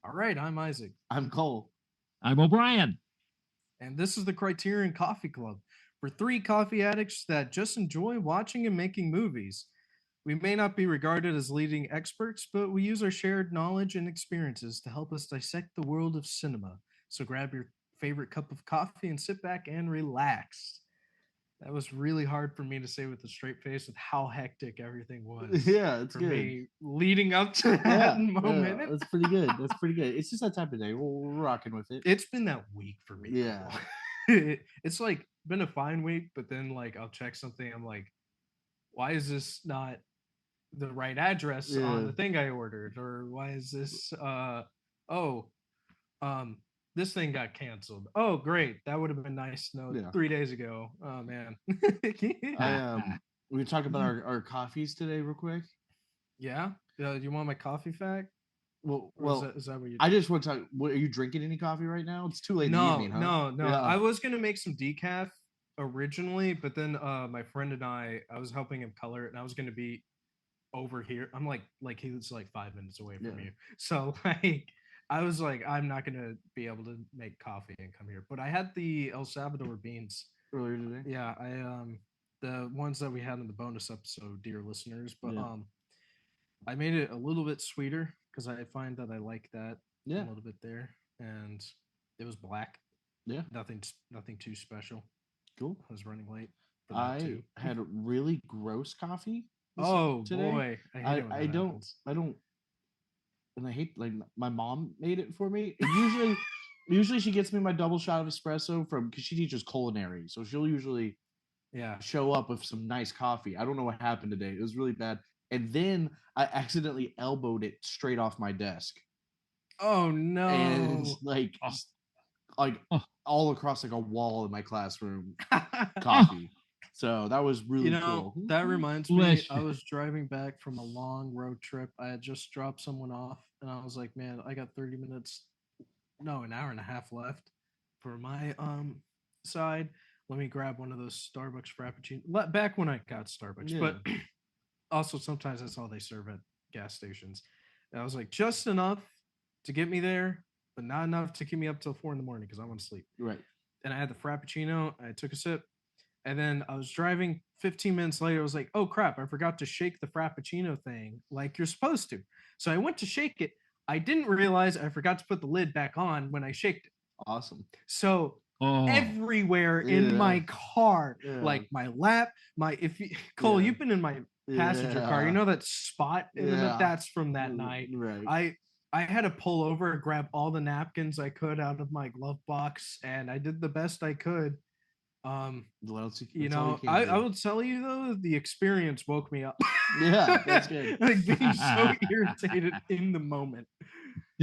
All right, I'm Isaac, I'm Cole. I'm O'Brien. and this is the Criterion Coffee Club for three coffee addicts that just enjoy watching and making movies. We may not be regarded as leading experts, but we use our shared knowledge and experiences to help us dissect the world of cinema. So grab your favorite cup of coffee and sit back and relax. That was really hard for me to say with a straight face with how hectic everything was Yeah, it's for good. me leading up to that Yeah, moment. that's pretty good. That's pretty good. It's just that type of day. We're rocking with it. It's been that week for me, Yeah. Cole. It's like been a fine week, but then like I'll check something. I'm like, why is this not the right address on Yeah. the thing I ordered? Or why is this oh um this thing got canceled. Oh great. That would have been nice to know Yeah. 3 days ago. Oh man. I we can talk about our coffees today real quick. Yeah. Do you want my coffee fact? Well, Or is that what you I just want to talk. What, are you drinking any coffee right now? It's too late in the No, evening, huh? no. Yeah. I was gonna make some decaf originally, but then my friend and I was helping him color it, and I was gonna be over here. I'm like he was like 5 minutes away from Yeah. you, so like I was like I'm not gonna be able to make coffee and come here. But I had the El Salvador beans. Earlier today. Yeah, I the ones that we had in the bonus episode, dear listeners. But Yeah. I made it a little bit sweeter because I find that I like that a Yeah. little bit there, and it was black. Yeah. Nothing too special. Cool. I was running late for that I too. had a really gross coffee Oh today. boy, I hate it when I that don't happens. I don't and I hate like my mom made it for me. And usually she gets me my double shot of espresso from because she teaches culinary, so she'll usually Yeah. show up with some nice coffee. I don't know what happened today. It was really bad. And then I accidentally elbowed it straight off my desk. Oh And no. it's like Oh, all across like a wall in my classroom oh, coffee. So that was You really know, cool. that reminds me, bless I you. was driving back from a long road trip. I had just dropped someone off, and I was like, man, I got 30 minutes, no, an hour and a half left for my side. Let me grab one of those Starbucks Frappuccino. Back when I got Starbucks, Yeah. but also sometimes that's all they serve at gas stations. And I was like, just enough to get me there, but not enough to keep me up till 4 in the morning because I want to sleep. Right. And I had the Frappuccino. I took a sip, and then I was driving 15 minutes later. I was like, oh crap, I forgot to shake the Frappuccino thing like you're supposed to. So I went to shake it. I didn't realize I forgot to put the lid back on when I shaked it. Awesome. So Oh, everywhere in Yeah. my car, Yeah. like my lap, my if you Cole, Yeah. you've been in my passenger car. You Yeah. know that spot in the Yeah. that's from that night. Right. I had to pull over and grab all the napkins I could out of my glove box, and I did the best I could. Um, What else you that's all you know, can I do. will tell you though, the experience woke me up. Yeah, that's good. Like being so irritated in the moment.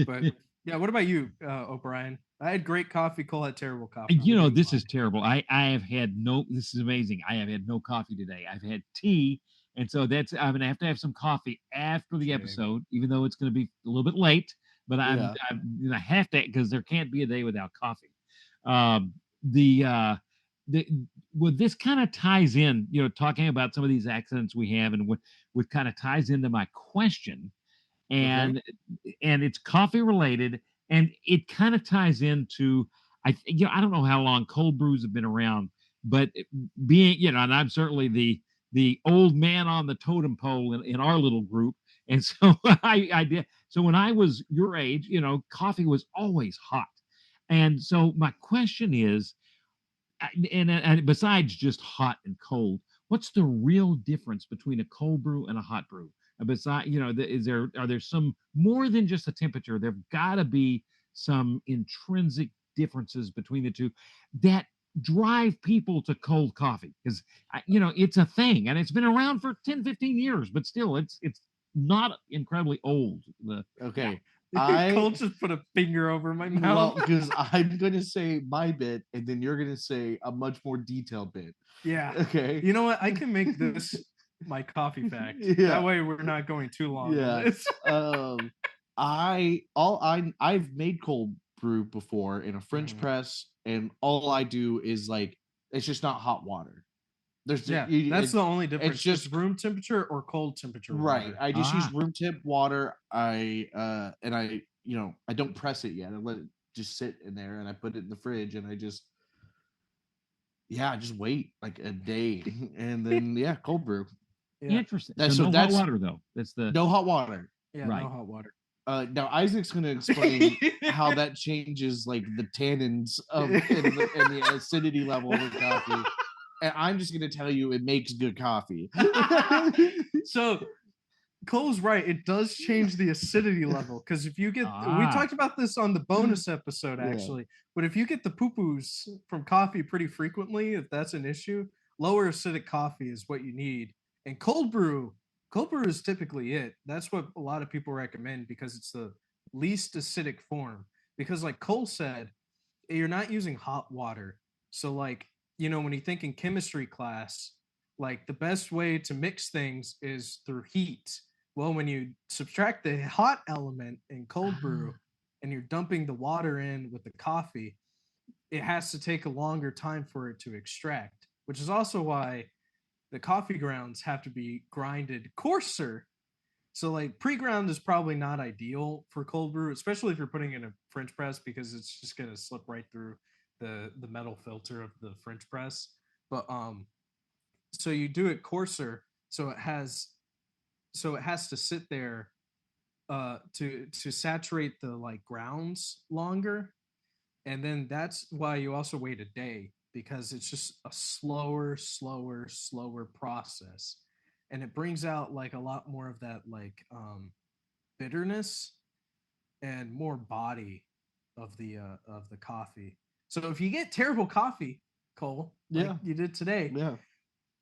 But yeah, what about you, O'Brien? I had great coffee. Cole had terrible coffee. I'm you gonna know, give you this mine. is terrible. I have had no, this is amazing. I have had no coffee today. I've had tea. And so I'm going to have some coffee after the Same. episode, even though it's going to be a little bit late. But Yeah. I'm going to have to because there can't be a day without coffee. Um, the the well, this kind of ties in, talking about some of these accidents we have, and what kind of ties into my question, Okay. and it's coffee related, and it kind of ties into I don't know how long cold brews have been around, but being and I'm certainly the old man on the totem pole in our little group, and so I did. So when I was your age, coffee was always hot, and so my question is, and besides just hot and cold, what's the real difference between a cold brew and a hot brew? Besides, are there some more than just the temperature? There've got to be some intrinsic differences between the two that drive people to cold coffee because it's a thing and it's been around for 10, 15 years, but still it's not incredibly old. Yeah. Okay. Cole I just put a finger over my well, mouth. because I'm gonna say my bit, and then you're gonna say a much more detailed bit. Yeah. Okay. You know what? I can make this my coffee fact. Yeah. That way we're not going too long on Yeah. this. I've made cold brew before in a French Mhm. press, and all I do is like it's just not hot water. Yeah, that's the only difference. It's just room temperature or cold temperature right. water. I just use Ah, room temp water. I I don't press it yet. I let it just sit in there, and I put it in the fridge, and I just wait like a day, and then cold brew. Yeah. Interesting. That's So so no hot that's water though. That's the no hot water. Yeah, Right. no hot water. Now Isaac's going to explain how that changes like the tannins of and the acidity level of the coffee, and I'm just going to tell you it makes good coffee. So Cole's right. It does change the acidity level because if you get, we talked about this on the bonus episode actually, but if you get the poo-poos from coffee pretty frequently, if that's an issue, lower acidic coffee is what you need. And cold brew is typically it. That's what a lot of people recommend because it's the least acidic form. Because like Cole said, you're not using hot water. So like, when you think in chemistry class, like the best way to mix things is through heat. Well, when you subtract the hot element in cold brew and you're dumping the water in with the coffee, it has to take a longer time for it to extract, which is also why the coffee grounds have to be grinded coarser. So like pre-ground is probably not ideal for cold brew, especially if you're putting in a French press because it's just gonna slip right through the metal filter of the French press. But so you do it coarser, so it has to sit there to saturate the like grounds longer, and then that's why you also wait a day because it's just a slower process, and it brings out like a lot more of that like bitterness and more body of the coffee. So if you get terrible coffee, Cole, like you did today,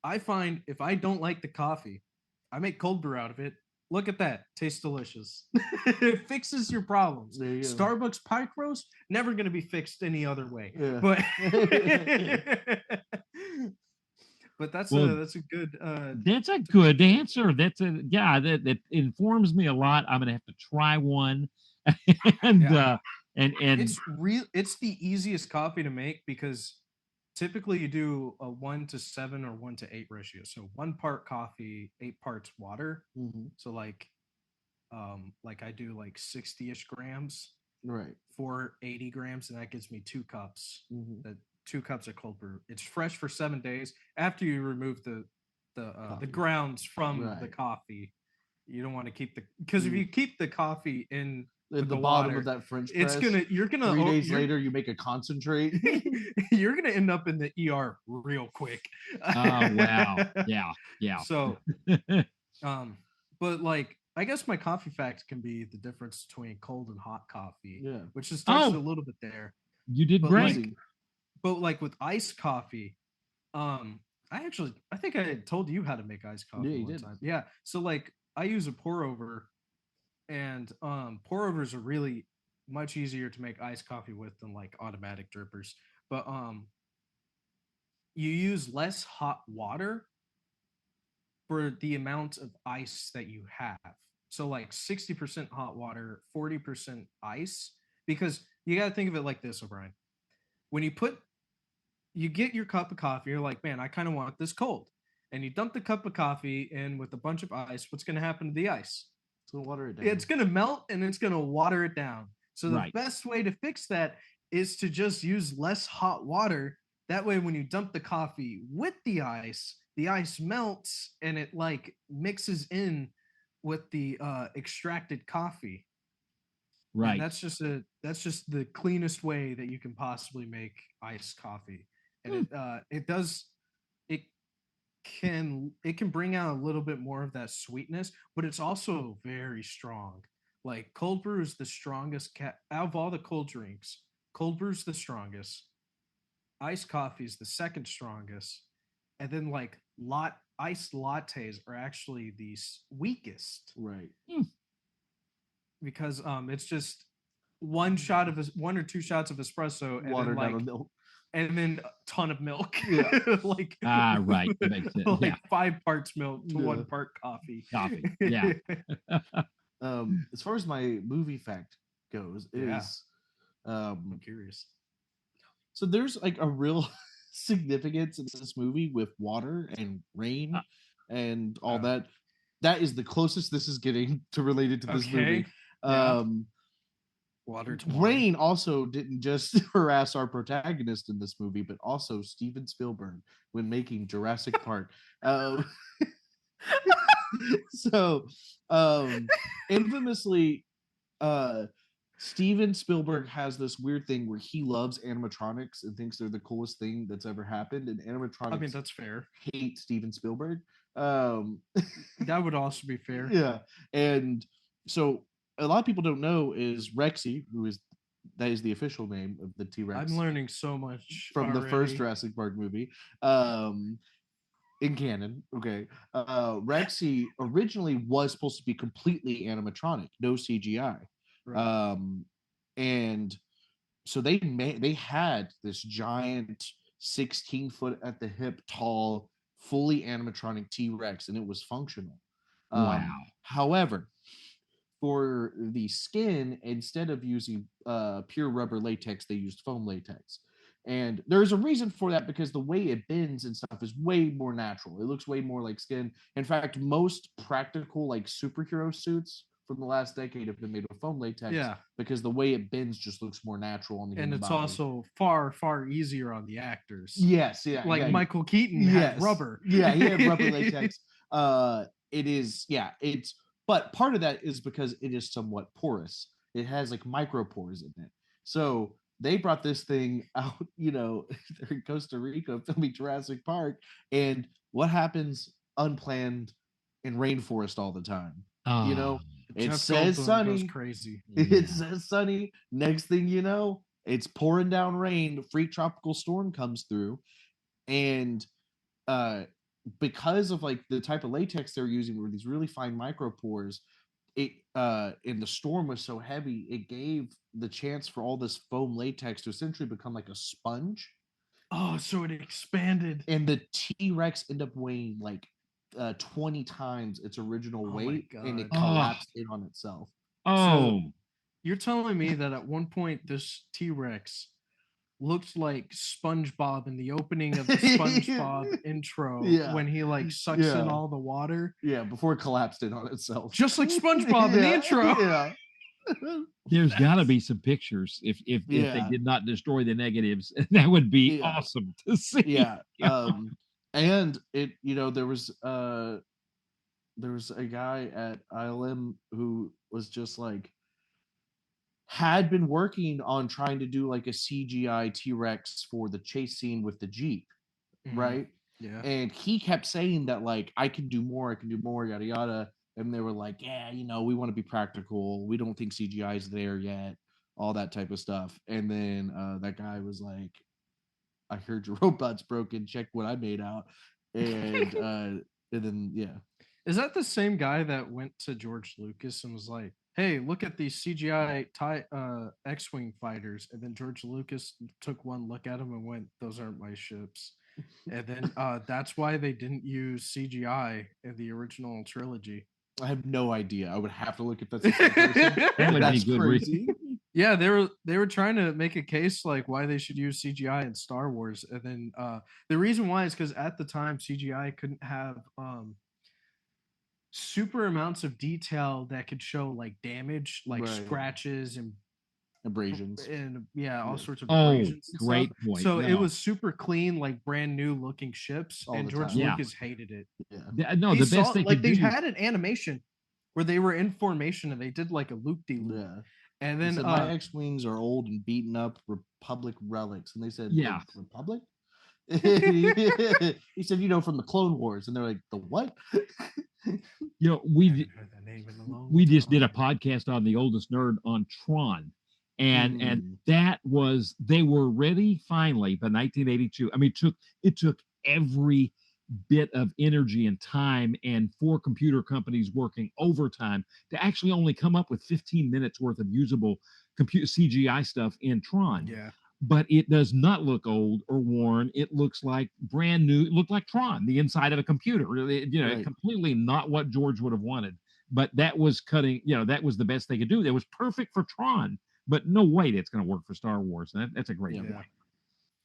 I find if I don't like the coffee, I make cold brew out of it. Look at that. Tastes delicious. It fixes your problems. Starbucks pike roast, never going to be fixed any other way. Yeah. But that's a good that's a good answer. That informs me a lot. I'm gonna have to try one. and it's the easiest coffee to make because typically you do a 1-7 or 1-8 ratio. So 1 part coffee, 8 parts water. Mm-hmm. So like I do like 60-ish grams, right, for 80 grams, and that gives me 2 cups. Mm-hmm. That 2 cups of cold brew. It's fresh for 7 days after you remove the grounds from the coffee. You don't want to keep because if you keep the coffee in at the bottom of that French press, you're gonna 3 days later you make a concentrate. You're gonna end up in the ER real quick. Oh wow, yeah. So, but like I guess my coffee fact can be the difference between cold and hot coffee. Yeah, which is touched a little bit there. You did great. But like with iced coffee, I think I had told you how to make iced coffee one time. Yeah. So like I use a pour over, and pour overs are really much easier to make iced coffee with than like automatic drippers. But you use less hot water for the amount of ice that you have. So like 60% hot water, 40% ice, because you got to think of it like this, O'Brien. When you get your cup of coffee, you're like, man, I kind of want this cold. And you dump the cup of coffee in with a bunch of ice. What's going to happen to the ice? It's going to water it down. It's going to melt and it's going to water it down. So the best way to fix that is to just use less hot water. That way, when you dump the coffee with the ice melts and it like mixes in with the extracted coffee. Right. And that's just the cleanest way that you can possibly make iced coffee. And it can bring out a little bit more of that sweetness, but it's also very strong. Like cold brew is the strongest out of all the cold drinks. Cold brew is the strongest. Iced coffee is the second strongest, and then like iced lattes are actually the weakest. Right. Because it's just 1 or 2 shots of espresso and water then like down milk. And then a ton of milk. Yeah. Like right. That makes sense. Like 5 parts milk to 1 part coffee. Yeah. As far as my movie fact goes, I'm curious. So there's like a real significance in this movie with water and rain and all that. That is the closest this is getting to related to this movie. Water to water. Rain also didn't just harass our protagonist in this movie, but also Steven Spielberg when making Jurassic Park. Um, so, infamously, Steven Spielberg has this weird thing where he loves animatronics and thinks they're the coolest thing that's ever happened, and animatronics. I mean, that's fair. Hate Steven Spielberg. That would also be fair. Yeah, and so a lot of people don't know is Rexy, that is the official name of the T-Rex. I'm learning so much from already. the first Jurassic Park movie. In canon, okay. Rexy originally was supposed to be completely animatronic, no CGI. Right. And so they had this giant 16-foot at the hip tall, fully animatronic T-Rex, and it was functional. Wow. However, for the skin, instead of using pure rubber latex, they used foam latex. And there's a reason for that, because the way it bends and stuff is way more natural. It looks way more like skin. In fact, most practical like superhero suits from the last decade have been made with foam latex. Yeah. Because the way it bends just looks more natural on the and human it's body. also far, far easier on the actors. Yes, yeah. Like yeah, Michael Keaton had rubber. Yeah, he had rubber latex. But part of that is because it is somewhat porous. It has like micropores in it. So they brought this thing out, they're in Costa Rica filming Jurassic Park. And what happens unplanned in rainforest all the time? It Jeff says Goldblum sunny. goes crazy. It says sunny. Next thing you know, it's pouring down rain. Freak tropical storm comes through. And because of like the type of latex they're using were these really fine micropores, it and the storm was so heavy, it gave the chance for all this foam latex to essentially become like a sponge. Oh, so it expanded. And the T-Rex ended up weighing like 20 times its original weight, and it collapsed in on itself. So you're telling me that at one point this T-Rex looked like SpongeBob in the opening of the SpongeBob intro when he like sucks in all the water. Yeah, before it collapsed in on itself. Just like SpongeBob in the intro. Yeah. There's got to be some pictures if they did not destroy the negatives. That would be awesome to see. Yeah. And it, there was a guy at ILM who was just like, had been working on trying to do like a CGI T-Rex for the chase scene with the Jeep, right? Yeah. And he kept saying that like, I can do more, yada yada. And they were like, yeah, we want to be practical. We don't think CGI is there yet, all that type of stuff. And then that guy was like, I heard your robot's broken. Check what I made out. And then Is that the same guy that went to George Lucas and was like, hey, look at these CGI X-Wing fighters? And then George Lucas took one look at them and went, those aren't my ships. And then that's why they didn't use CGI in the original trilogy. I have no idea. I would have to look at that. That would be good crazy. Yeah, they were trying to make a case like why they should use CGI in Star Wars. And then the reason why is because at the time CGI couldn't have super amounts of detail that could show like damage, like scratches and abrasions, and all sorts of abrasions. Great point. So it was super clean, like brand new looking ships, and George Lucas hated it. No, the best thing like they had an animation where they were in formation and they did like a loop-de-loop. Yeah. And then my X-Wings are old and beaten up Republic relics, and they said, Republic? He said, from the Clone Wars, and they're like, the what? We just did a podcast on the oldest nerd on Tron, and that was, they were ready finally by 1982. I mean, it took every bit of energy and time and 4 computer companies working overtime to actually only come up with 15 minutes worth of usable computer CGI stuff in Tron. Yeah. But it does not look old or worn. It looks like brand new. It looked like Tron, the inside of a computer. Completely not what George would have wanted. But that was cutting. that was the best they could do. It was perfect for Tron, but no way it's going to work for Star Wars. That's a great point.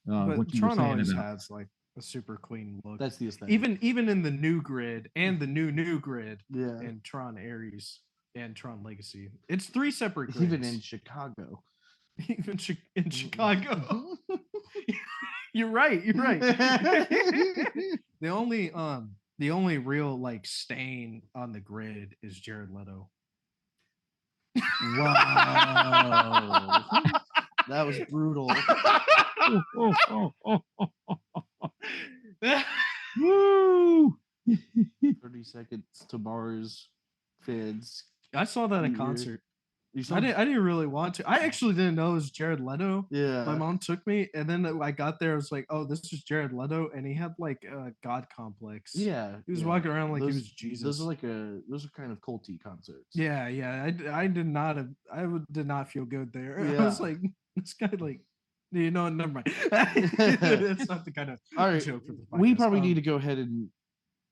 But Tron always has like a super clean look. That's the aesthetic. Even in the new grid and the new grid in Tron Ares. and Tron Legacy. It's 3 separate grids. Even in Chicago. Even in Chicago. You're right. You're right. The only real like stain on the grid is Jared Leto. Wow. That was brutal. Woo! 30 seconds to Mars fans. I saw that in concert. You saw I didn't really want to. I actually didn't know it was Jared Leto. Yeah. My mom took me, and then I got there. I was like, "Oh, this is Jared Leto," and he had like a god complex. Yeah. He was walking around like those, he was Jesus. Those are kind of culty concerts. Yeah. I did not. Did not feel good there. Yeah. I was like, this guy, like, you know, never mind. It's not the kind of All right. joke for the podcast. We probably need to go ahead and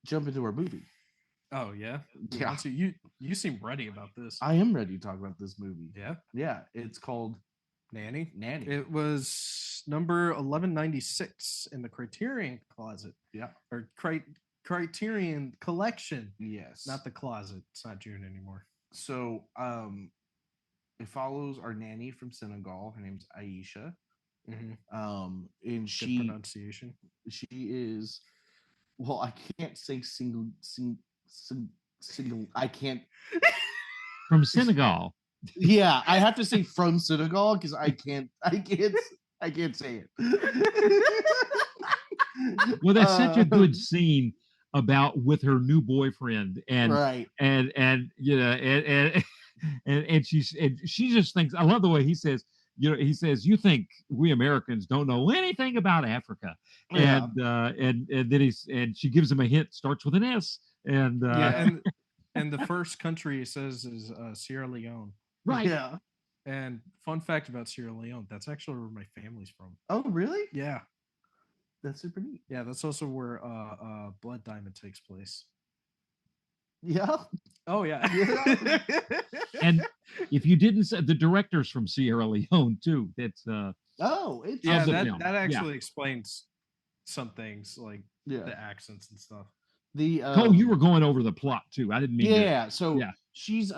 jump into our movie. Oh yeah. Yeah. So you seem ready about this. I am ready to talk about this movie. Yeah. Yeah. It's called Nanny. Nanny. It was number 1196 in the Criterion closet. Yeah. Or Criterion Collection. Yes. Not the closet. It's not June anymore. So it follows our nanny from Senegal. Her name's Aisha. Mm-hmm. And Good pronunciation. She is, well, I can't say single. I can't. From Senegal. Yeah, I have to say from Senegal because I can't say it. Well, that's such a good scene about with her new boyfriend and right. and you know and she just thinks, I love the way he says, you know, he says, you think we Americans don't know anything about Africa. Yeah. And then she gives him a hint, starts with an S. And and the first country he says is Sierra Leone. Right. Yeah. And fun fact about Sierra Leone, that's actually where my family's from. Oh, really? Yeah. That's super neat. Yeah, that's also where Blood Diamond takes place. Yeah. Oh yeah. And if you didn't say, the director's from Sierra Leone too. That's it's yeah, awesome. that actually explains some things like the accents and stuff. You were going over the plot too. I didn't mean she's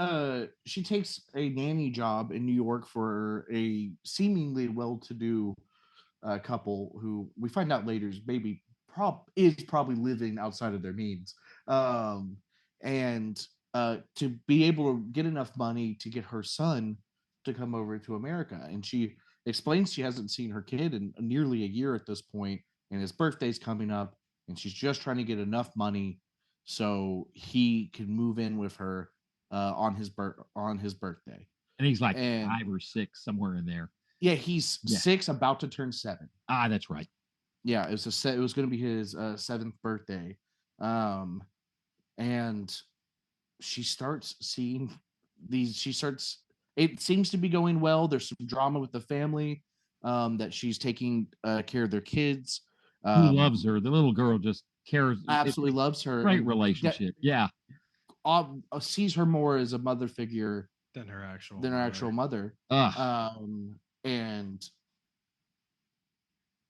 she takes a nanny job in New York for a seemingly well-to-do couple who we find out later is probably living outside of their means, and to be able to get enough money to get her son to come over to America. And she explains she hasn't seen her kid in nearly a year at this point, and his birthday's coming up, and she's just trying to get enough money so he can move in with her on his birthday. And he's like 5 or 6, somewhere in there. Yeah, he's 6, about to turn 7. Ah, that's right. Yeah, it was going to be his 7th birthday, and she starts seeing these. It seems to be going well. There's some drama with the family, that she's taking care of their kids. Who loves her? The little girl just cares. Absolutely loves her. Great relationship. Yeah. Sees her more as a mother figure than her actual mother. And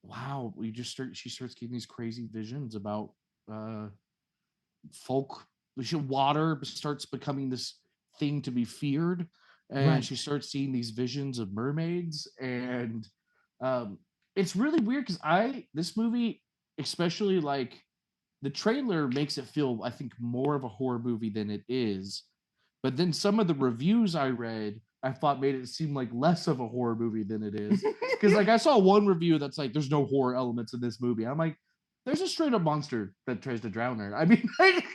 wow, she starts getting these crazy visions about folk. Water starts becoming this thing to be feared, and she starts seeing these visions of mermaids. And it's really weird because this movie, especially like the trailer, makes it feel, I think, more of a horror movie than it is. But then some of the reviews I read, I thought made it seem like less of a horror movie than it is. Because like I saw one review that's like, there's no horror elements in this movie. I'm like, there's a straight up monster that tries to drown her. I mean,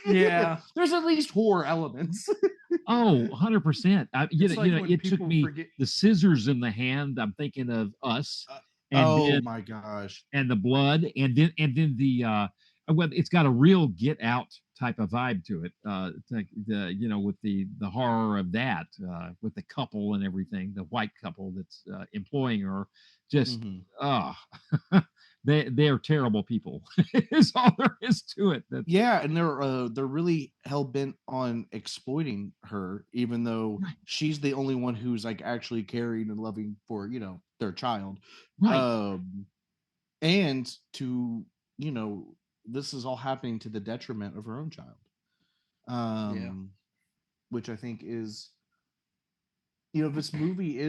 yeah, there's at least horror elements. Oh, 100%. It took me the scissors in the hand. I'm thinking of Us. And my gosh. And the blood. And then the it's got a real Get Out type of vibe to it. With the horror of that, with the couple and everything, the white couple that's employing her, just they are terrible people. Is all there is to it. And they're really hell bent on exploiting her, even though she's the only one who's like actually caring and loving for their child. Right. And to this is all happening to the detriment of her own child. which I think is, this movie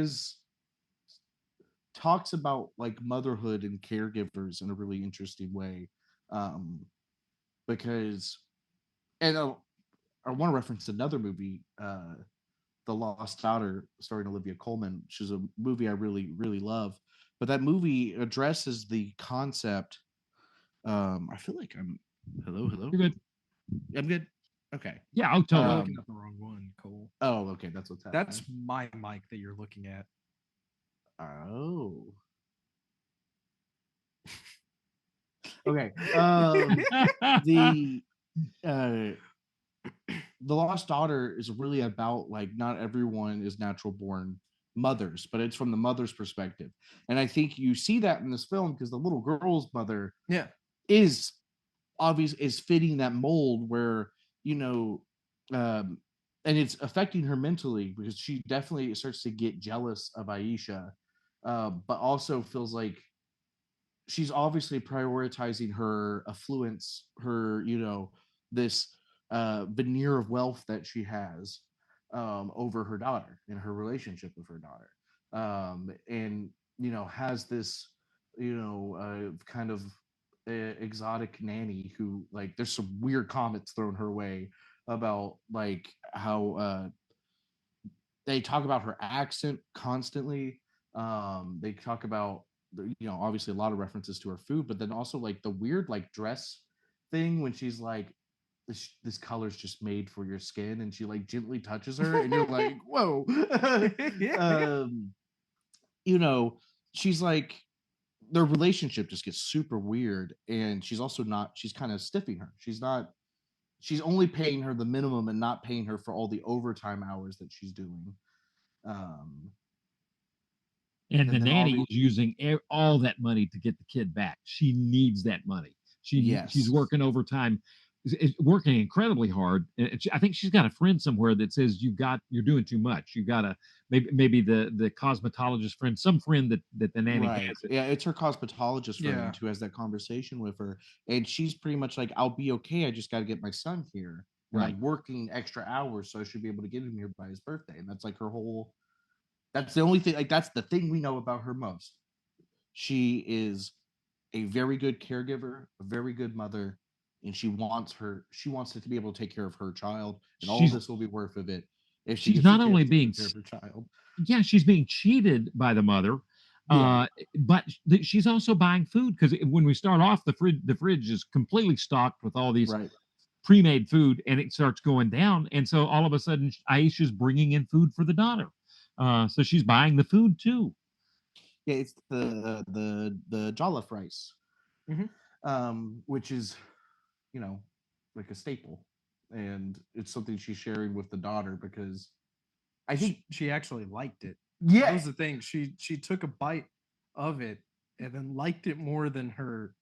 talks about like motherhood and caregivers in a really interesting way, because, and I want to reference another movie, The Lost Daughter, starring Olivia Colman, which is a movie I really really love. But that movie addresses the concept. I feel like I'm hello. You're good. I'm good. Okay. Yeah, oh, You're totally. looking at the wrong one, Cole. Oh, okay. That's what's happening. That's my mic that you're looking at. Oh. Okay. The uh The Lost Daughter is really about like not everyone is natural born mothers, but it's from the mother's perspective. And I think you see that in this film because the little girl's mother Yeah. is is fitting that mold where, you know, and it's affecting her mentally because she definitely starts to get jealous of Aisha, but also feels like she's obviously prioritizing her affluence, her, this veneer of wealth that she has, over her daughter and her relationship with her daughter, and has this, kind of exotic nanny who, like, there's some weird comments thrown her way about like how they talk about her accent constantly. They talk about, obviously a lot of references to her food, but then also like the weird like dress thing when she's like, this color's just made for your skin, and she like gently touches her, and you're like, whoa. um, she's like, their relationship just gets super weird, and she's also not. She's kind of stiffing her. She's not. She's only paying her the minimum and not paying her for all the overtime hours that she's doing. Um, And the then nanny is using all that money to get the kid back. She needs that money. She's Yes. working overtime, working incredibly hard. I think she's got a friend somewhere that says you're doing too much. You got to maybe the cosmetologist friend, some friend that the nanny Right. has. Yeah, it's her cosmetologist friend Yeah. who has that conversation with her, and she's pretty much like, "I'll be okay. I just got to get my son here, and Right. I'm working extra hours, so I should be able to get him here by his birthday." And that's like her whole. That's the only thing. Like, that's the thing we know about her most. She is a very good caregiver, a very good mother, and she wants it to be able to take care of her child, and all She's this will be worth of it if she she's gets the not chance only to being take care of her child. yeah, she's being cheated by the mother, Yeah. but she's also buying food because when we start off, the fridge is completely stocked with all these Right. pre-made food, and it starts going down, and so all of a sudden Aisha's bringing in food for the daughter, so she's buying the food too. Yeah, it's the jollof rice, which is, like a staple, and it's something she's sharing with the daughter because I think, she actually liked it. yeah, That was the thing. She took a bite of it and then liked it more than her,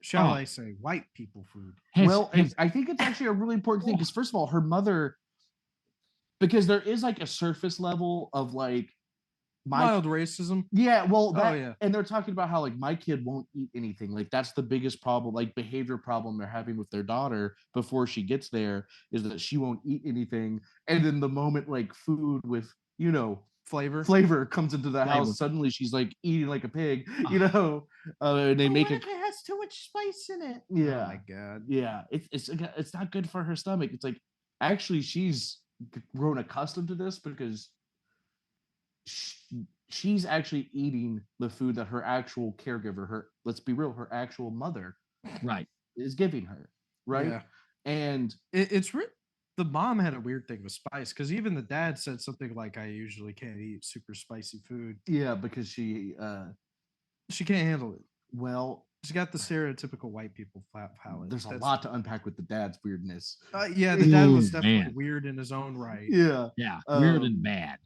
shall Oh. I say, white people food. and I think it's actually a really important thing because, first of all, her mother, because there is like a surface level of like Mild racism. Yeah, well, yeah. and they're talking about how like my kid won't eat anything. Like that's the biggest problem, like behavior problem they're having with their daughter before she gets there, is that she won't eat anything. And then the moment like food with, Flavor comes into the house, suddenly she's like eating like a pig, and they make it has too much spice in it. Yeah. Oh my god. Yeah, it's not good for her stomach. It's like, actually she's grown accustomed to this because she's actually eating the food that her actual caregiver, let's be real, her actual mother, Right, is giving her, right? Yeah. And it's the mom had a weird thing with spice because even the dad said something like, "I usually can't eat super spicy food." yeah, because she can't handle it. Well, She's got the stereotypical white people flat palate. There's a lot to unpack with the dad's weirdness. Yeah, the dad was definitely man. weird in his own right. Yeah, weird and bad.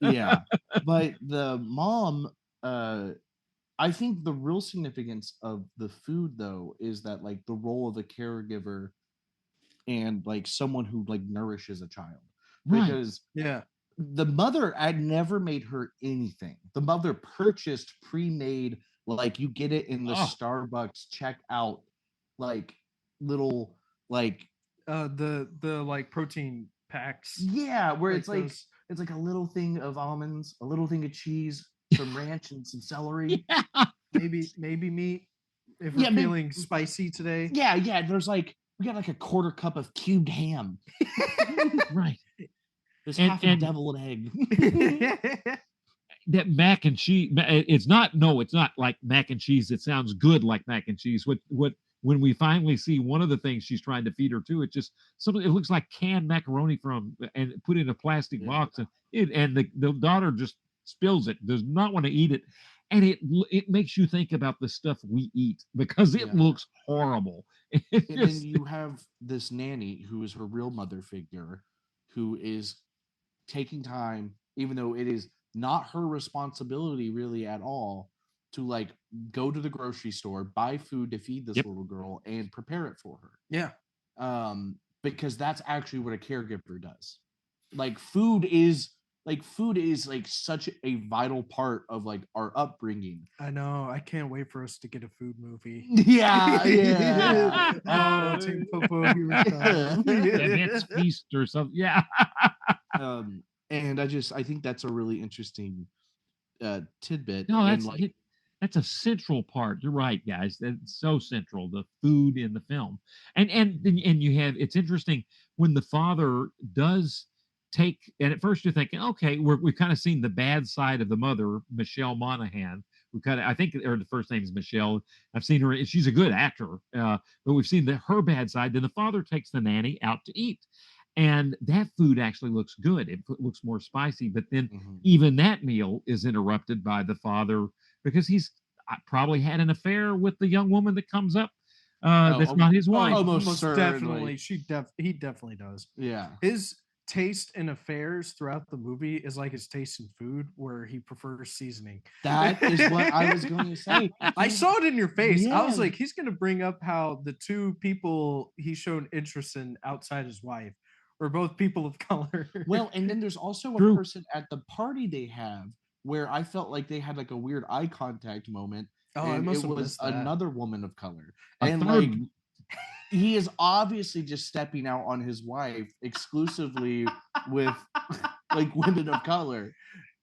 Yeah, but the mom, I think the real significance of the food though is that like the role of a caregiver and like someone who like nourishes a child, Right. because Yeah. the mother had never made her anything. The mother purchased pre-made, like you get it in the Starbucks checkout, like little like the like protein packs. Yeah, where it's like those. it's like a little thing of almonds, a little thing of cheese, some ranch, and some celery. Yeah. Maybe meat if we're Yeah, maybe- feeling spicy today. Yeah. There's like we got like a quarter cup of cubed ham. Right. There's And- half a and- deviled egg. That mac and cheese, it's not like mac and cheese. It sounds good like mac and cheese. What when we finally see one of the things she's trying to feed her to, it just something, it looks like canned macaroni and put in a plastic box, and the daughter just spills it, does not want to eat it. And it makes you think about the stuff we eat because it looks horrible. And then you have this nanny who is her real mother figure, who is taking time, even though it is not her responsibility really at all, to like go to the grocery store, buy food to feed this little girl, and prepare it for her. Yeah. Because that's actually what a caregiver does. Like food is like such a vital part of like our upbringing. I know. I can't wait for us to get a food movie. Yeah. Team Popo, here we come. It's feast or something. Yeah. And I think that's a really interesting tidbit. No, and that's a central part. You're right, guys. That's so central. The food in the film, and you have, it's interesting when the father does take. And at first you're thinking, okay, we've kind of seen the bad side of the mother, Michelle Monaghan. We kind of, I think, her the first name is Michelle. I've seen her; she's a good actor. But we've seen her bad side. Then the father takes the nanny out to eat. And that food actually looks good. It looks more spicy. But then even that meal is interrupted by the father because he's probably had an affair with the young woman that comes up. That's not his wife. Almost definitely. He definitely does. Yeah. His taste in affairs throughout the movie is like his taste in food, where he prefers seasoning. That is what I was going to say. I saw it in your face. I was Yeah. like, he's going to bring up how the two people he's shown interest in outside his wife are both people of color. Well, and then there's also a True. person at the party they have where I felt like they had like a weird eye contact moment. And it was another woman of color. And like he is obviously just stepping out on his wife exclusively with like women of color.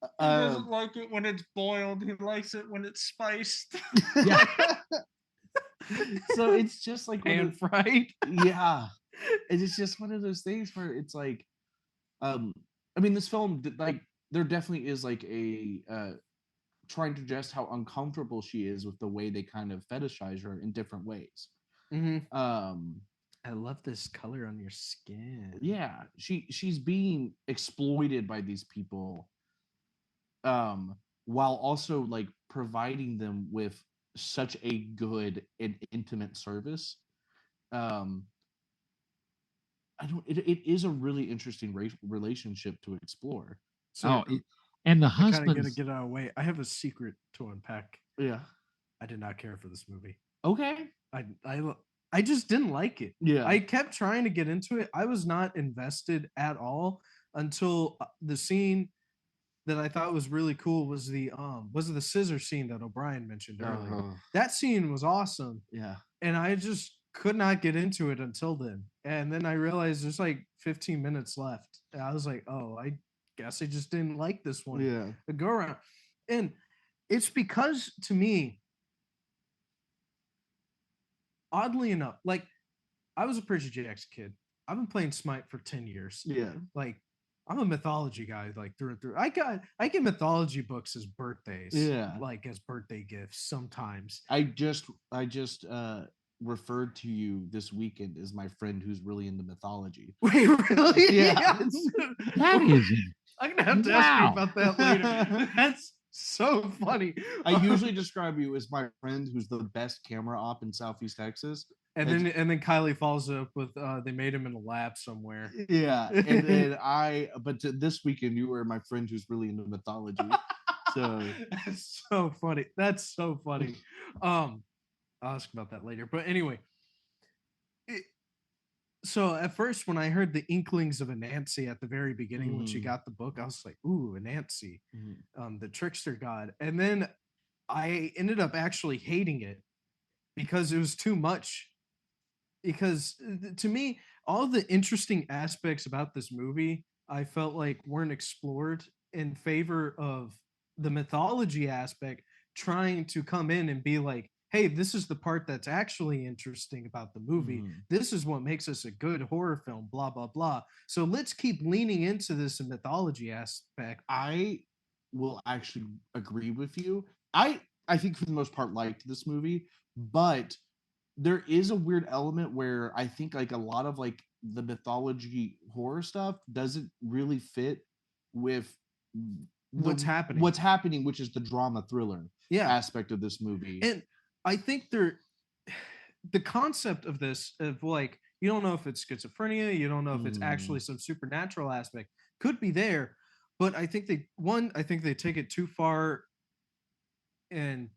He doesn't like it when it's boiled. He likes it when it's spiced. Yeah. So it's just like and fried. Yeah. It's just one of those things where it's like, I mean, this film, like, there definitely is like a trying to suggest how uncomfortable she is with the way they kind of fetishize her in different ways. I love this color on your skin. Yeah, she's being exploited by these people, while also like providing them with such a good and intimate service. It is a really interesting relationship to explore. So, and the I kind husband of gotta get out of the way. I have a secret to unpack. Yeah. I did not care for this movie. Okay. I just didn't like it. Yeah. I kept trying to get into it. I was not invested at all until the scene that I thought was really cool was the scissor scene that O'Brien mentioned earlier. That scene was awesome. Yeah. And I just could not get into it until then. And then I realized there's like 15 minutes left. And I was like, oh, I guess I just didn't like this one. Yeah. The go around. And it's because, to me, oddly enough, like, I was a Percy Jackson kid. I've been playing Smite for 10 years. Yeah. Like, I'm a mythology guy, like through and through. I get mythology books as birthdays. Yeah. Like as birthday gifts sometimes. I just referred to you this weekend as my friend who's really into mythology. Wait, really? Yeah. that is I'm gonna have to ask you about that later. That's so funny. I usually describe you as my friend who's the best camera op in Southeast Texas. And then Kylie follows up with they made him in a lab somewhere. Yeah. And then this weekend you were my friend who's really into mythology. So that's so funny. That's so funny. I'll ask about that later. But anyway. So at first, when I heard the inklings of Anansi at the very beginning, when she got the book, I was like, ooh, Anansi, the trickster god. And then I ended up actually hating it because it was too much. Because to me, all the interesting aspects about this movie I felt like weren't explored in favor of the mythology aspect trying to come in and be like, hey, this is the part that's actually interesting about the movie. Mhm. This is what makes us a good horror film, blah, blah, blah. So let's keep leaning into this mythology aspect. I will actually agree with you. I think for the most part liked this movie, but there is a weird element where I think like a lot of like the mythology horror stuff doesn't really fit with What's happening, which is the drama thriller yeah. aspect of this movie. And I think the concept of this, of like, you don't know if it's schizophrenia, you don't know if it's actually some supernatural aspect, could be there, but I think they take it too far in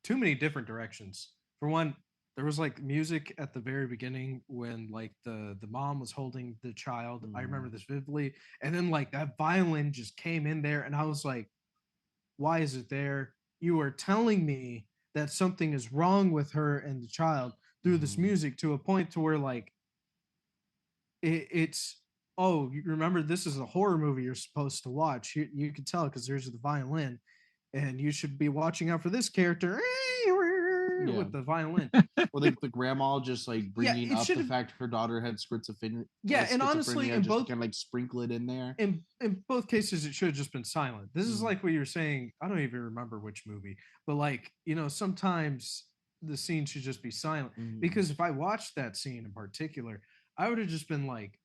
too many different directions. For one, there was like music at the very beginning when like the mom was holding the child. I remember this vividly, and then like that violin just came in there, and I was like, why is it there? You are telling me that something is wrong with her and the child through this music, to a point to where like it's, oh, you remember, this is a horror movie you're supposed to watch. You can tell because there's the violin, and you should be watching out for this character with the violin. Or like the grandma just like bringing up the should've- fact her daughter had schizophrenia. Yeah, and honestly, in just both kind of like sprinkle it in there. in both cases, it should have just been silent. This is like what you're saying. I don't even remember which movie, but like, you know, sometimes the scene should just be silent, because if I watched that scene in particular, I would have just been like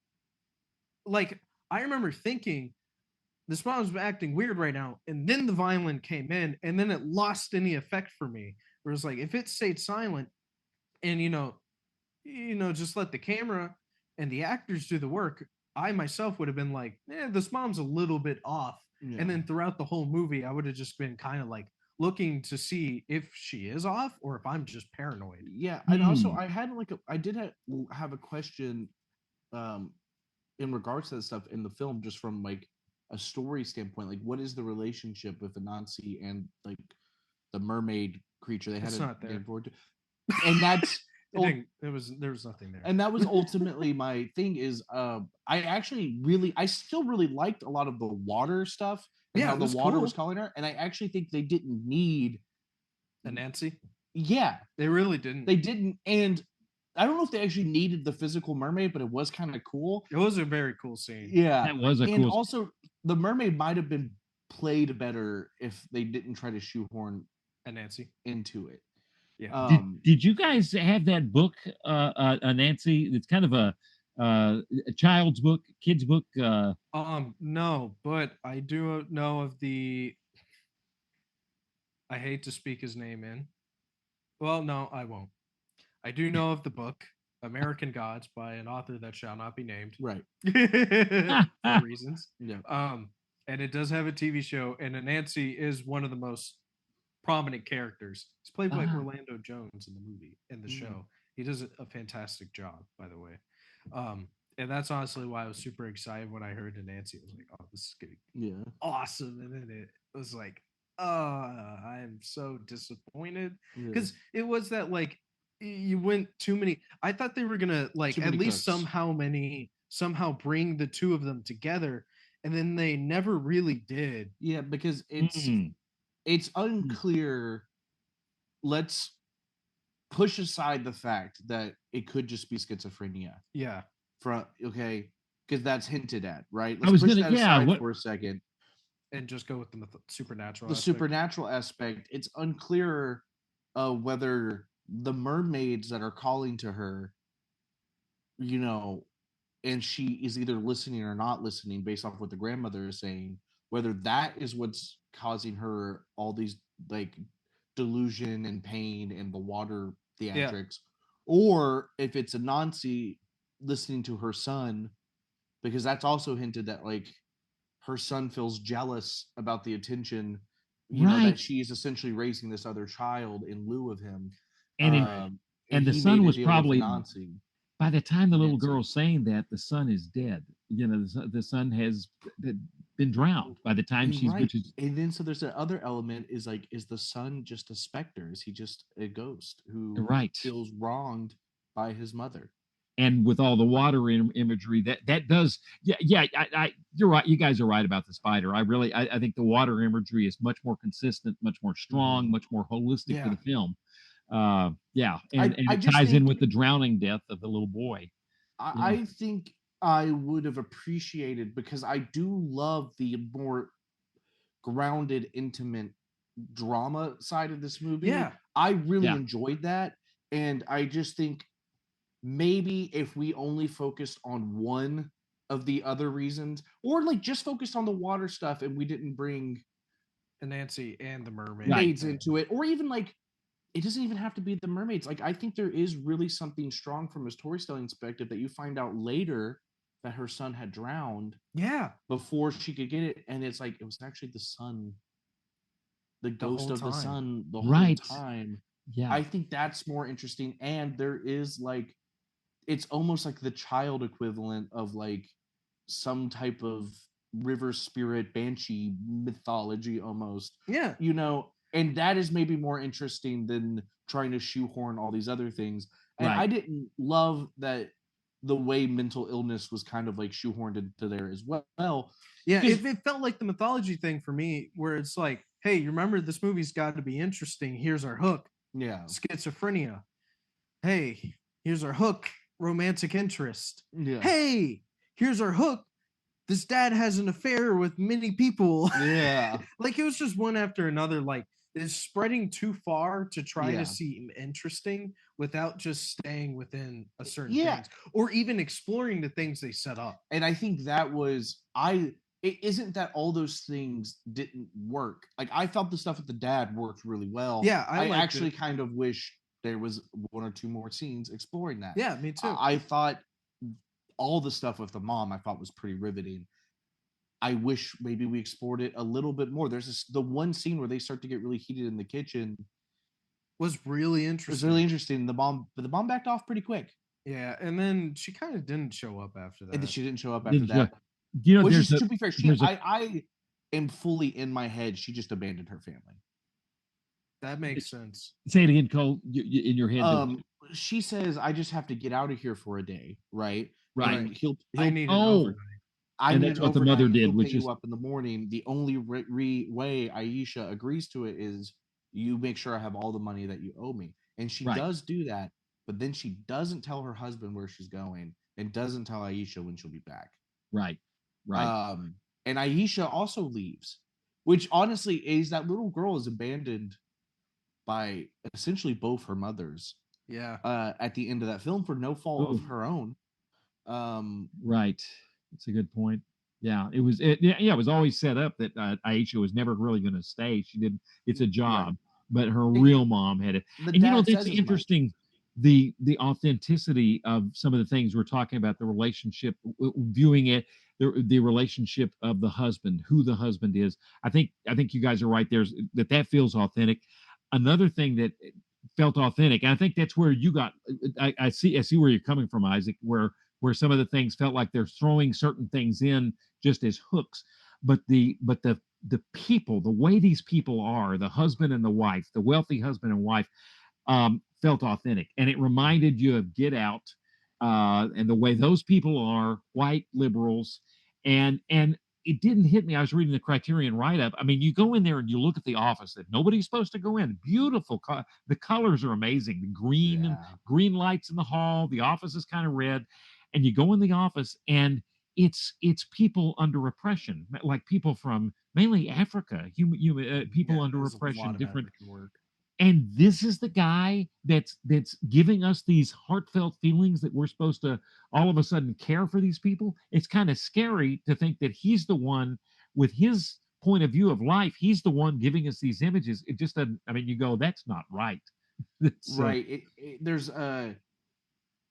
I remember thinking this mom's acting weird right now, and then the violin came in, and then it lost any effect for me. Where it's like, if it stayed silent, and just let the camera and the actors do the work, I myself would have been like, this mom's a little bit off. Yeah. And then throughout the whole movie, I would have just been kind of like looking to see if she is off or if I'm just paranoid. Yeah, and also I did have a question in regards to that stuff in the film, just from like a story standpoint. Like, what is the relationship with Anansi and like the mermaid creature they had It's not there. forward to? And that's there was nothing there. and that was ultimately my thing is I still really liked a lot of the water stuff and how the water was calling her, and I actually think they didn't need Nancy. Yeah, they really didn't. They didn't, and I don't know if they actually needed the physical mermaid, but it was kind of cool. It was a very cool scene. Yeah, that was a and cool. Also, the mermaid might have been played better if they didn't try to shoehorn Nancy into it. Yeah. Did you guys have that book, Nancy? It's kind of a child's book, kid's book. No, but I do know of the. I hate to speak his name in. Well, no, I won't. I do know of the book American Gods by an author that shall not be named. Right. For reasons. Yeah. And it does have a TV show, and Nancy is one of the most prominent characters. He's played by Orlando Jones in the movie, in the show. He does a fantastic job, by the way. And that's honestly why I was super excited when I heard Nancy. I was like, oh, this is gonna be awesome. And then it was like, I am so disappointed. Because it was that like you went too many. I thought they were gonna like at least somehow bring the two of them together, and then they never really did. Yeah, because it's unclear. Let's push aside the fact that it could just be schizophrenia. Yeah. Because that's hinted at, right? Let's push that aside for a second, and just go with the supernatural. The supernatural aspect. It's unclear whether the mermaids that are calling to her, and she is either listening or not listening based off what the grandmother is saying, whether that is what's causing her all these like delusion and pain and the water theatrics, or if it's Anansi listening to her son, because that's also hinted that like her son feels jealous about the attention, that she's essentially raising this other child in lieu of him. And the son was probably, by the time the little girl's saying that, the son is dead. The son has been drowned by the time she's. Right. And then so there's that other element is like, is the son just a specter? Is he just a ghost who feels wronged by his mother? and with all the water imagery, that does, you're right. You guys are right about the spider. I think the water imagery is much more consistent, much more strong, much more holistic for the film. And I it just ties in think- with the drowning death of the little boy. I think I would have appreciated, because I do love the more grounded, intimate drama side of this movie. Yeah. I really Yeah. enjoyed that. And I just think maybe if we only focused on one of the other reasons, or like just focused on the water stuff and we didn't bring And Nancy and the mermaid mermaids into it, or even like, it doesn't even have to be the mermaids. Like, I think there is really something strong from a storytelling perspective that you find out later that her son had drowned Yeah. before she could get it. And it's like, it was actually the sun, the ghost whole of the time. sun the Right. whole time. Yeah. I think that's more interesting. And there is like, it's almost like the child equivalent of like some type of river spirit banshee mythology almost, Yeah. you know, and that is maybe more interesting than trying to shoehorn all these other things. And Right. I didn't love that the way mental illness was kind of like shoehorned into there as well. Yeah, 'Cause- it felt like the mythology thing for me, where it's like, hey, you remember this movie's got to be interesting. Here's our hook, yeah, schizophrenia. Hey, here's our hook, romantic interest. yeah, Hey, here's our hook. This dad has an affair with many people. yeah, Like it was just one after another. Like it's spreading too far to try Yeah. to seem interesting without just staying within a certain Yeah. things, or even exploring the things they set up. and I think that was it isn't that all those things didn't work. Like, I felt the stuff with the dad worked really well. Yeah, I I liked actually it. kind of wish there was one or two more scenes exploring that. Yeah, me too. I thought all the stuff with the mom I thought was pretty riveting. I wish maybe we explored it a little bit more. There's the one scene where they start to get really heated in the kitchen. Was really It interesting. was really interesting. But the mom backed off pretty quick, Yeah, and then she kind of didn't show up after that. and then she didn't show up after Didn't show- that. You know, Which there's is, to be fair, there's a- I am fully in my head. She just abandoned her family. That makes sense. say it again, Cole, in your head. She says, "I just have to get out of here for a day, right? Right. And he'll I need an oh, overnight. I And need that's an what the mother overnight, did, he'll which pay is- you up in the morning. The only way Aisha agrees to it is you make sure I have all the money that you owe me." And she Right. does do that, but then she doesn't tell her husband where she's going and doesn't tell Aisha when she'll be back. Right. And Aisha also leaves, which honestly is that little girl is abandoned by essentially both her mothers Yeah. at the end of that film for no fault of Ooh. her own. Right. That's a good point. Yeah, it was. It was always set up that Aisha was never really going to stay. She did. It's a job, but her real mom had it. The And you know, dad that's says as much. interesting. The authenticity of some of the things we're talking about, the relationship, viewing it, the relationship of the husband, who the husband is. I think you guys are right. There's that feels authentic. Another thing that felt authentic, and I think that's where you got. I see where you're coming from, Isaac. Where some of the things felt like they're throwing certain things in just as hooks, but the people, the way these people are, the husband and the wife, the wealthy husband and wife, felt authentic, and it reminded you of Get Out, and the way those people are, white liberals, and it didn't hit me. I was reading the Criterion write-up. I mean, you go in there and you look at the office that nobody's supposed to go in. Beautiful, the colors are amazing. The green lights in the hall. The office is kind of red, and you go in the office and it's people under oppression, like people from mainly Africa, people Yeah, under there's a oppression, lot of different. African work. And this is the guy that's giving us these heartfelt feelings that we're supposed to all of a sudden care for these people. It's kind of scary to think that he's the one with his point of view of life. He's the one giving us these images. It just doesn't. I mean, you go, that's not right. Right.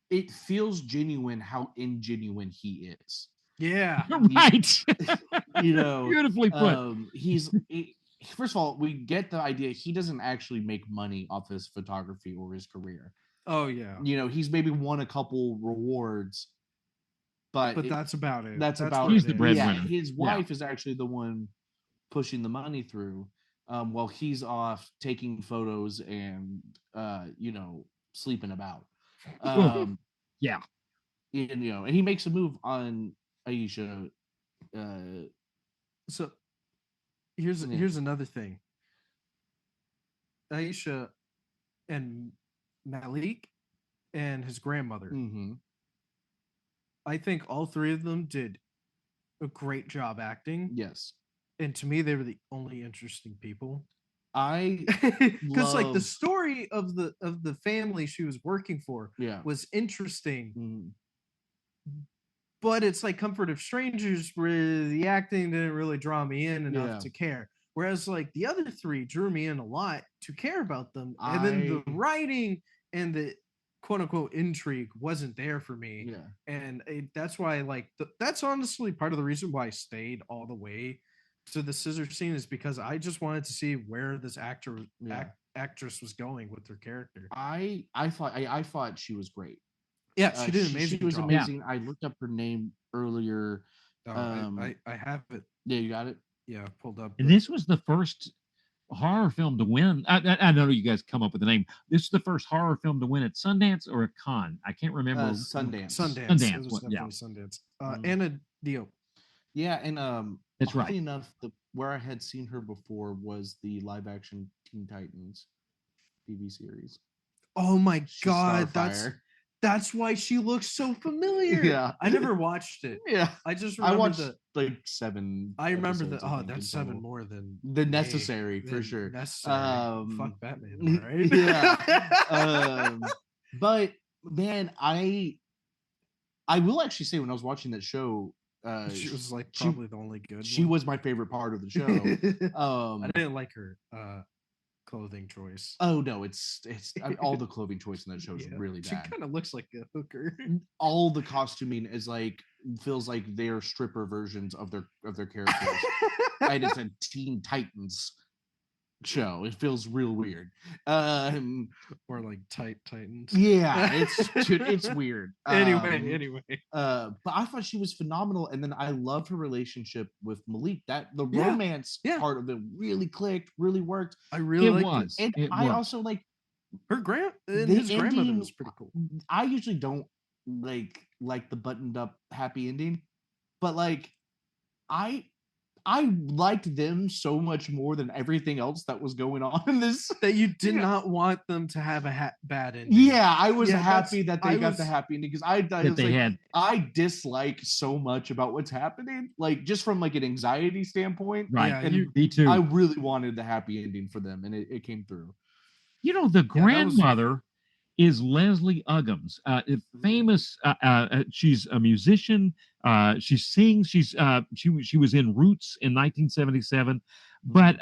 It feels genuine how ingenuine he is. Yeah. Right. You know, Beautifully put. First of all, we get the idea he doesn't actually make money off his photography or his career. Oh yeah. You know, he's maybe won a couple rewards, but That's about it. That's about He's it. the Yeah, breadwinner. his wife is actually the one pushing the money through, while he's off taking photos and sleeping about. Yeah. and he makes a move on Aisha. So here's another thing. Aisha and Malik and his grandmother. Mm-hmm. I think all three of them did a great job acting. Yes. And to me, they were the only interesting people. Because like the story of the family she was working for was interesting. But it's like Comfort of Strangers, where the acting didn't really draw me in enough to care. Whereas like the other three drew me in a lot to care about them. And then the writing and the quote unquote intrigue wasn't there for me. Yeah. And that's why that's honestly part of the reason why I stayed all the way to the scissor scene, is because I just wanted to see where this actress was going with her character. I thought she was great. Yeah, she did amazing. She was amazing. I looked up her name earlier. I have it. Yeah, you got it. Yeah, pulled up. And this was the first horror film to win. I know you guys come up with the name. This is the first horror film to win at Sundance or a Cannes. I can't remember. Sundance. Sundance. It was definitely Sundance. Anna Dio. Yeah, and that's right. Enough, where I had seen her before was the live action Teen Titans TV series. Oh my god, that's why she looks so familiar. Yeah, I never watched it. Yeah, I just remember watched like 7. I remember that's 7 more than the necessary for sure. Necessary. Fuck Batman, right? Yeah. But man, I will actually say when I was watching that show, she was like probably the only good. She was my favorite part of the show. I didn't like her clothing choice. Oh no, it's all the clothing choice in that show is really bad. She kind of looks like a hooker. All the costuming is feels like they're stripper versions of their characters. And it's a Teen Titans show. It feels real weird. Or like Tight Titans. Yeah, it's weird. Anyway. But I thought she was phenomenal, and then I love her relationship with Malik. That the romance part of it really clicked, really worked. I really liked it. And I also like her his grandmother was pretty cool. I usually don't like the buttoned up happy ending, but like I liked them so much more than everything else that was going on in this. That you did not want them to have a bad ending. Yeah, I was happy that they got the happy ending, because I dislike so much about what's happening, like just from like an anxiety standpoint. Right, yeah, and me too. I really wanted the happy ending for them, and it came through. The grandmother is Leslie Uggams, famous. She's a musician. She sings. She was in Roots in 1977. But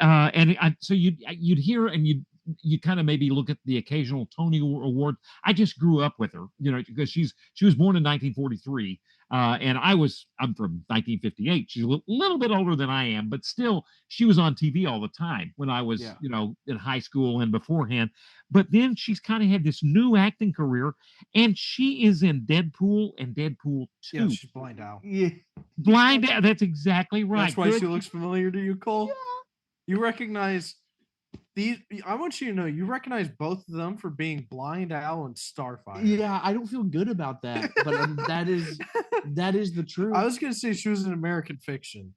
so you'd hear and you kind of maybe look at the occasional Tony Award. I just grew up with her, because she was born in 1943, and I'm from 1958. She's a little bit older than I am, but still, she was on TV all the time when I was, in high school and beforehand. But then she's kind of had this new acting career, and she is in Deadpool and Deadpool 2. Yeah, she's Blind Owl. Yeah, Blind Owl. That's exactly right. That's why she looks familiar to you, Cole. Yeah. You recognize these. I want you to know you recognize both of them for being Blind Owl and Starfire. Yeah, I don't feel good about that, but that is the truth. I was gonna say she was in American Fiction.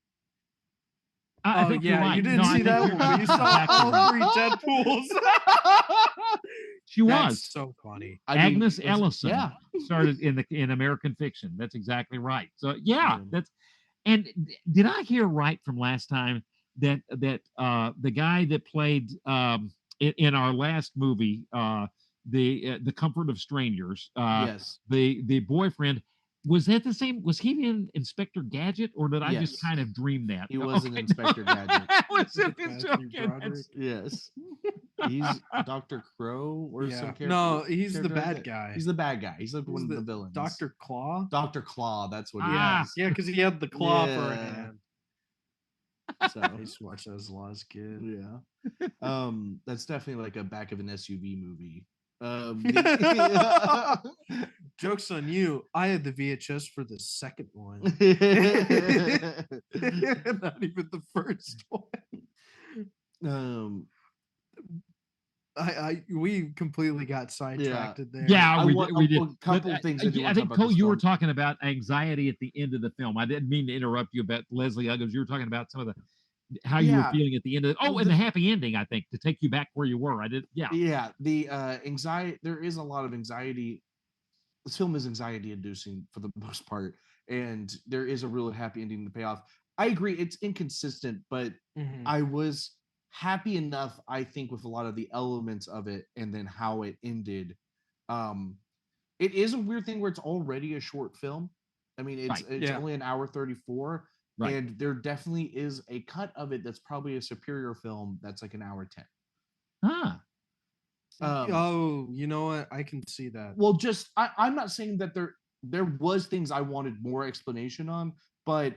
I think you're right. You didn't see that one, but you saw all 3 Deadpools. She was. That's so funny. Agnes Ellison started in American Fiction. That's exactly right. So and did I hear right from last time that the guy that played in our last movie, the Comfort of Strangers, the boyfriend, was that the same? Was he in Inspector Gadget, or did I just kind of dream that? He was in Inspector Gadget. Yes. He's Dr. Crow or some character. No, he's the bad guy. He's the bad guy. He's like one of the villains. Dr. Claw? Dr. Claw, that's what he is. Yeah, because he had the claw for a hand. So I used to watch that as a lot as a kid. Yeah. That's definitely like a back of an SUV movie. Joke's on you. I had the VHS for the second one. Not even the first one. We completely got sidetracked there. Yeah, I we want did. We did. a couple But, of things I do I want to talk think about Cole, this you were film. talking about anxiety at the end of the film. I didn't mean to interrupt you about Leslie Uggams. You were talking about some of the how you were Yeah. feeling at the end of. Oh, Well, and the happy ending. I think to take you back where you were. I did. Yeah. Yeah, the anxiety. There is a lot of anxiety. This film is anxiety inducing for the most part, and there is a really happy ending to pay off. I agree, it's inconsistent, but Mhm. I was happy enough, I think, with a lot of the elements of it, and then how it ended. Um, it is a weird thing where it's already a short film. I mean, it's Right. it's Yeah. only an hour 34, Right. and there definitely is a cut of it that's probably a superior film that's like an hour 10. Ah. Oh, you know what? I can see that. Well, just I'm not saying that there was things I wanted more explanation on, but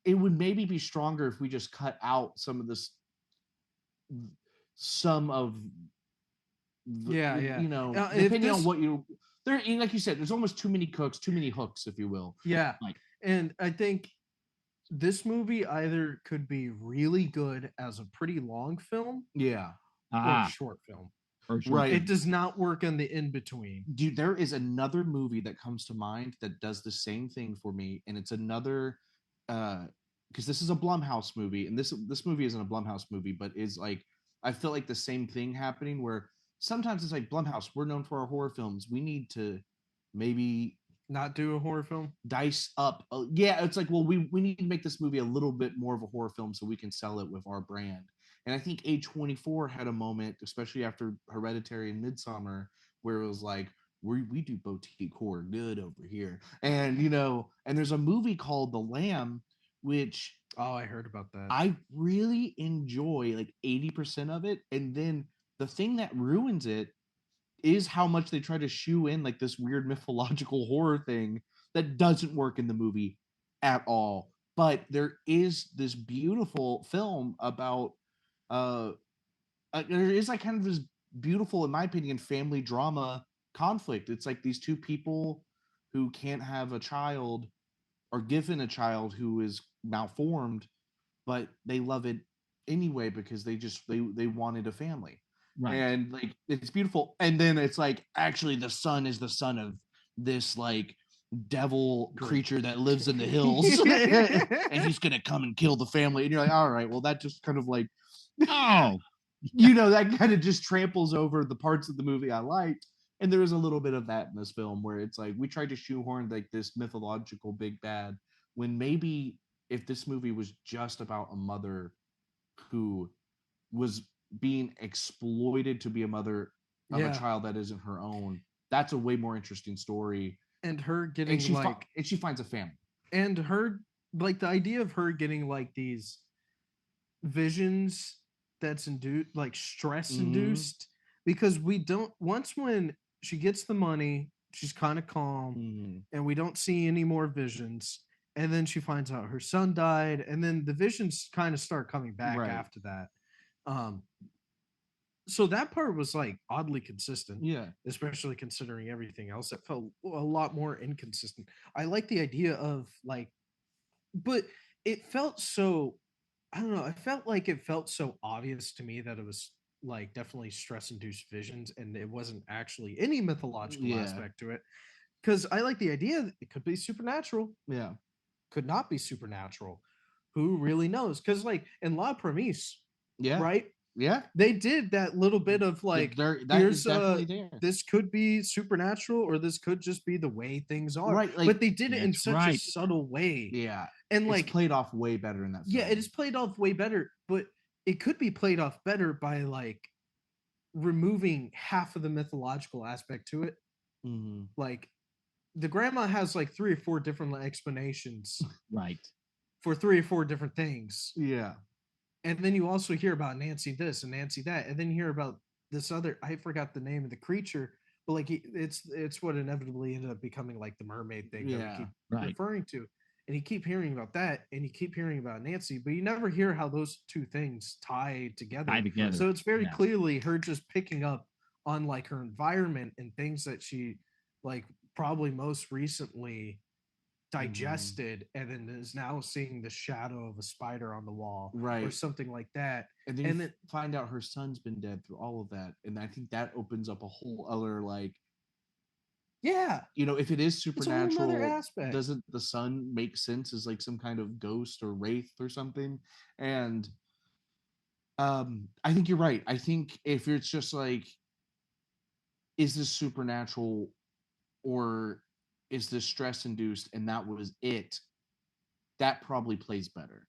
it would maybe be stronger if we just cut out some of this, some of Yeah, yeah. If depending on this, what you there, like you said, there's almost too many cooks, too many hooks, if you will. yeah, Right. and I think this movie either could be really good as a pretty long film Yeah, or a Ah. short film. For sure. right. It does not work in the in between. Dude, there is another movie that comes to mind that does the same thing for me, and it's another because this is a Blumhouse movie, and this movie isn't a Blumhouse movie, but is like I feel like the same thing happening where sometimes it's like Blumhouse, we're known for our horror films, we need to maybe Not do a horror film. dice up. Yeah, it's like, well, we need to make this movie a little bit more of a horror film so we can sell it with our brand. And I think A24 had a moment, especially after Hereditary and Midsummer, where it was like, we do boutique horror good over here. And, and there's a movie called The Lamb, which Oh, I heard about that. I really enjoy like 80% of it. And then the thing that ruins it is how much they try to shoe in like this weird mythological horror thing that doesn't work in the movie at all. But there is this beautiful film about there is like kind of this beautiful, in my opinion, family drama conflict. It's like these two people who can't have a child or given a child who is malformed, but they love it anyway because they wanted a family. Right. And like it's beautiful. And then it's like actually the son is the son of this like devil creature that lives in the hills and he's gonna come and kill the family. And you're like, all right, well, that just kind of like Oh. that kind of just tramples over the parts of the movie I liked. And there is a little bit of that in this film where it's like we tried to shoehorn like this mythological big bad when maybe if this movie was just about a mother who was being exploited to be a mother of a child that isn't her own, that's a way more interesting story. And her getting And like she finds a family. And her like the idea of her getting like these visions that's induced like stress induced because we don't once when she gets the money, she's kind of calm and we don't see any more visions. And then she finds out her son died, and then the visions kind of start coming back after that. So that part was like oddly consistent. Yeah. Especially considering everything else. It felt a lot more inconsistent. I like the idea of like, but it felt so, I don't know. I felt like it felt so obvious to me that it was like definitely stress induced visions and it wasn't actually any mythological aspect to it. Because I like the idea that it could be supernatural. Yeah. Could not be supernatural. Who really knows? Because like in La Premise, right? Yeah. They did that little bit of like, here's this could be supernatural or this could just be the way things are. Right. Like, but they did it in such a subtle way. Yeah. And like it's played off way better in that film. Yeah, it is played off way better, but it could be played off better by like removing half of the mythological aspect to it. Like the grandma has like 3 or 4 different explanations. Right. For 3 or 4 different things. Yeah. And then you also hear about Nancy this and Nancy that, and then you hear about this other. I forgot the name of the creature, but like it's what inevitably ended up becoming like the mermaid thing that we keep referring to. And you keep hearing about that, and you keep hearing about Nancy, but you never hear how those 2 things tie together. So it's very clearly her just picking up on like her environment and things that she like probably most recently digested and then is now seeing the shadow of a spider on the wall, or Right. something like that. And then And you then find out her son's been dead through all of that. And I think that opens up a whole other, like, yeah, if it is it's a whole nother supernatural, aspect. doesn't the son make sense as like some kind of ghost or wraith or something? And I think you're right. I think if it's just like, is this supernatural or is this stress induced and that was it, that probably plays better.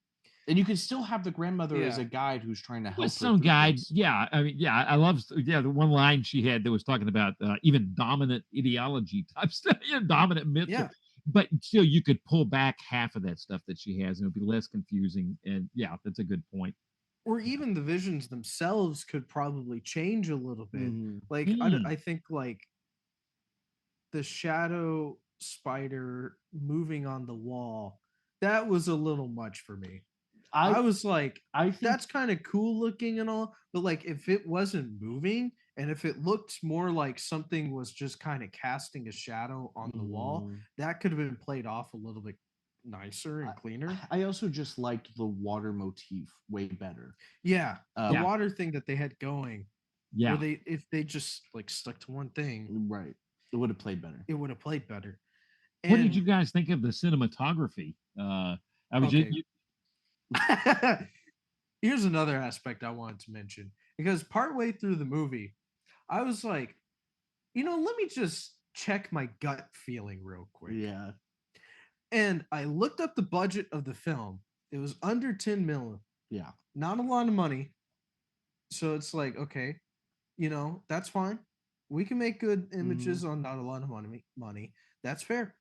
And you can still have the grandmother as Yeah. a guide who's trying to help With her some through guide, this. yeah. I mean, yeah, I love, yeah, the one line she had that was talking about even dominant ideology type stuff, dominant myths. Yeah. But still, you could pull back half of that stuff that she has, and it would be less confusing. And yeah, that's a good point. Or even the visions themselves could probably change a little bit. Mhm. Like I think like the shadow spider moving on the wall, that was a little much for me. I was like, I think that's kind of cool looking and all, but like if it wasn't moving and if it looked more like something was just kind of casting a shadow on the wall, that could have been played off a little bit nicer and cleaner. I also just liked the water motif way better. Yeah, the Yeah. water thing that they had going, Yeah. where if they just like stuck to one thing, Right. It would have played better. it would have played better. What did And- you guys think of the cinematography? I was Okay. just, Here's another aspect I wanted to mention, because partway through the movie, I was like, let me just check my gut feeling real quick. Yeah. And I looked up the budget of the film. It was under 10 million. Yeah. Not a lot of money. So it's like, okay, that's fine. We can make good images on not a lot of money. That's fair.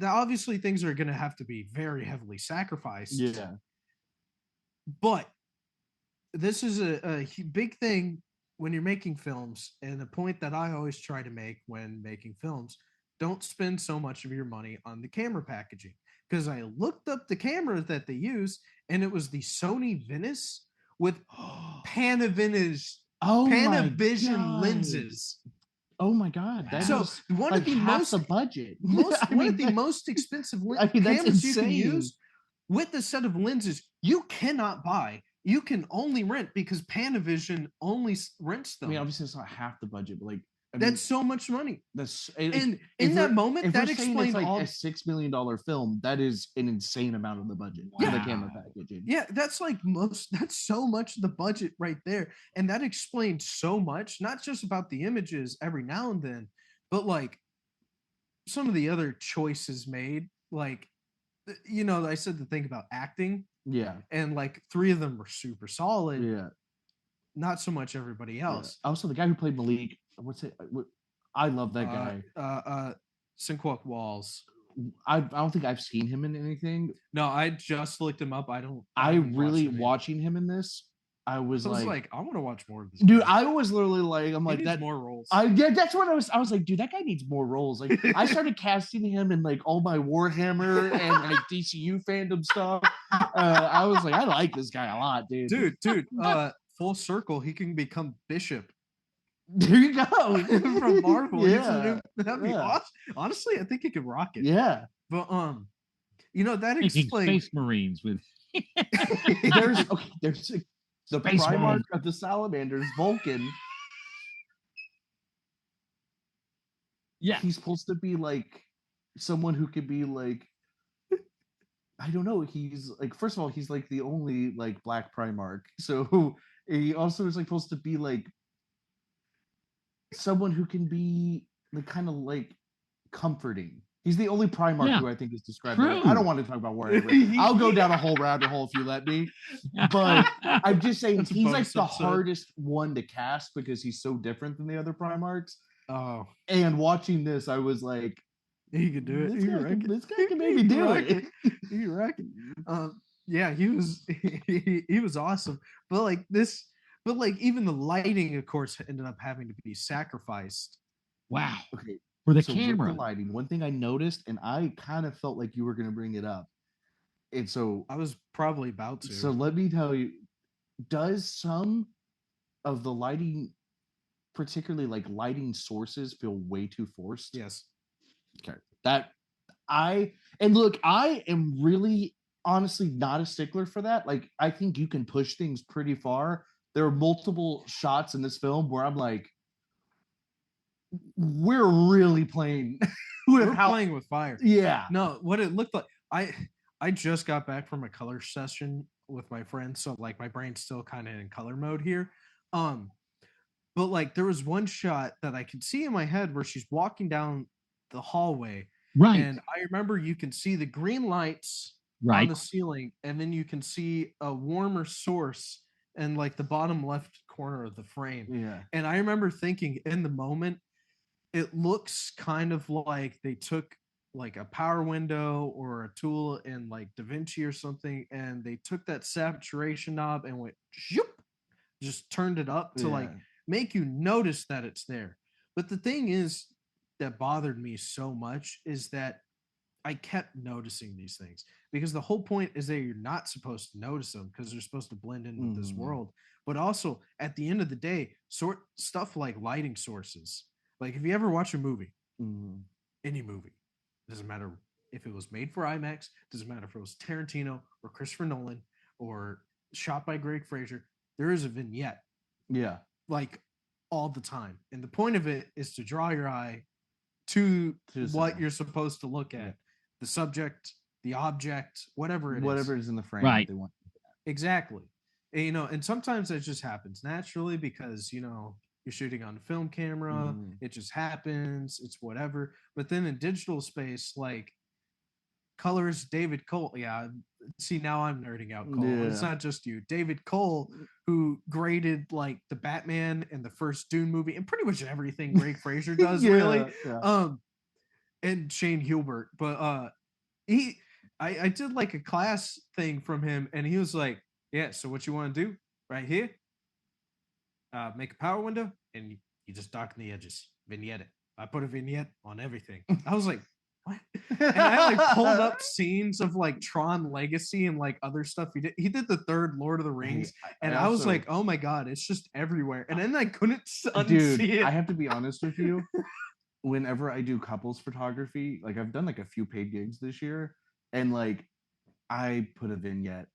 Obviously, things are going to have to be very heavily sacrificed. Yeah. But this is a big thing when you're making films, and the point that I always try to make when making films: don't spend so much of your money on the camera packaging. Because I looked up the camera that they use, and it was the Sony Venice with Panavision lenses. Oh my god! That So is one like of the half most the budget. one of the that- most expensive I mean, that's cameras you can insane. use with the set of lenses you cannot buy. You can only rent because Panavision only rents I them. mean, obviously it's not half the budget, but like that's so much money. that's And in that moment, that explained it's like all. a $6 million film. That is an insane amount of the budget for the camera packaging. Yeah, that's like that's so much of the budget right there. And that explained so much, not just about the images every now and then, but like some of the other choices made. Like, I said the thing about acting, Yeah. and like 3 of them were super solid. Yeah. Not so much everybody else. Yeah. Also, the guy who played Malik, I love that guy. Sinquok Walls. I don't think I've seen him in anything. No, I just looked him up. I really watching him in this. I was like, I want to watch more of this. dude. guy. I was literally like, I'm He like needs that. more roles. That's what I was like, dude, that guy needs more roles. Like, I started casting him in like all my Warhammer and like DCU fandom stuff. I was like, I like this guy a lot, dude. Dude. Full circle. He can become Bishop. There you go. From Marvel. Yeah. That'd be awesome. Honestly, I think he could rock it. Yeah. But that thinking explains Space Marines with there's the Space Primarch Marine. of the Salamanders, Vulcan. yeah. He's supposed to be like someone who could be like, I don't know. He's like, first of all, he's like the only like black Primarch. So he also is like supposed to be like someone who can be like kind of like comforting. He's the only Primarch who I think is described. I don't want to talk about Warhammer. I'll go down a whole rabbit hole if you let me. But I'm just saying That's a he's like bonus the episode. hardest one to cast because he's so different than the other Primarchs. Oh, And watching this, I was like, he could do it. this guy can maybe do it. He reckon. Yeah, he was he was awesome. But like even the lighting, of course, ended up having to be sacrificed. Wow. Okay. For the So with camera. the lighting, one thing I noticed, and I kind of felt like you were going to bring it up. And so I was probably about to. So let me tell you, does some of the lighting, particularly like lighting sources, feel way too forced? Yes. Okay. That and look, I am really honestly not a stickler for that. Like, I think you can push things pretty far. There are multiple shots in this film where I'm like, we're really playing with We're playing with fire. Yeah. No, what it looked like. I just got back from a color session with my friends, so like my brain's still kind of in color mode here. But like there was one shot that I could see in my head where she's walking down the hallway, Right. and I remember you can see the green lights on Right. the ceiling, and then you can see a warmer source in like the bottom left corner of the frame. Yeah. And I remember thinking in the moment, it looks kind of like they took like a power window or a tool in like DaVinci or something, and they took that saturation knob and went shoop, just turned it up to like make you notice that it's there. But the thing is that bothered me so much is that I kept noticing these things because the whole point is that you're not supposed to notice them because they're supposed to blend in with this world. But also at the end of the day, stuff like lighting sources. Like if you ever watch a movie, any movie, doesn't matter if it was made for IMAX, doesn't matter if it was Tarantino or Christopher Nolan or shot by Greg Fraser, there is a vignette. Yeah. Like all the time. And the point of it is to draw your eye to what you're supposed to look at. The subject, the object, whatever it is in the frame right. that they want. Exactly. And, and sometimes that just happens naturally because, you're shooting on a film camera. It just happens. It's whatever. But then in digital space, like colors, David Cole. Yeah. See, now I'm nerding out, Cole. Yeah. It's not just you. David Cole, who graded like the Batman and the first Dune movie and pretty much everything Greg Fraser does, really. Yeah. And Shane Hilbert. But I did like a class thing from him, and he was like, yeah, so what you want to do right here? Make a power window, and you just darken the edges. Vignette it. I put a vignette on everything. I was like, what? And I like pulled up scenes of like Tron Legacy and like other stuff he did. He did the third Lord of the Rings, and I was like, oh my god, it's just everywhere. And then I couldn't unsee it. I have to be honest with you. Whenever I do couples photography, like I've done like a few paid gigs this year, and like I put a vignette.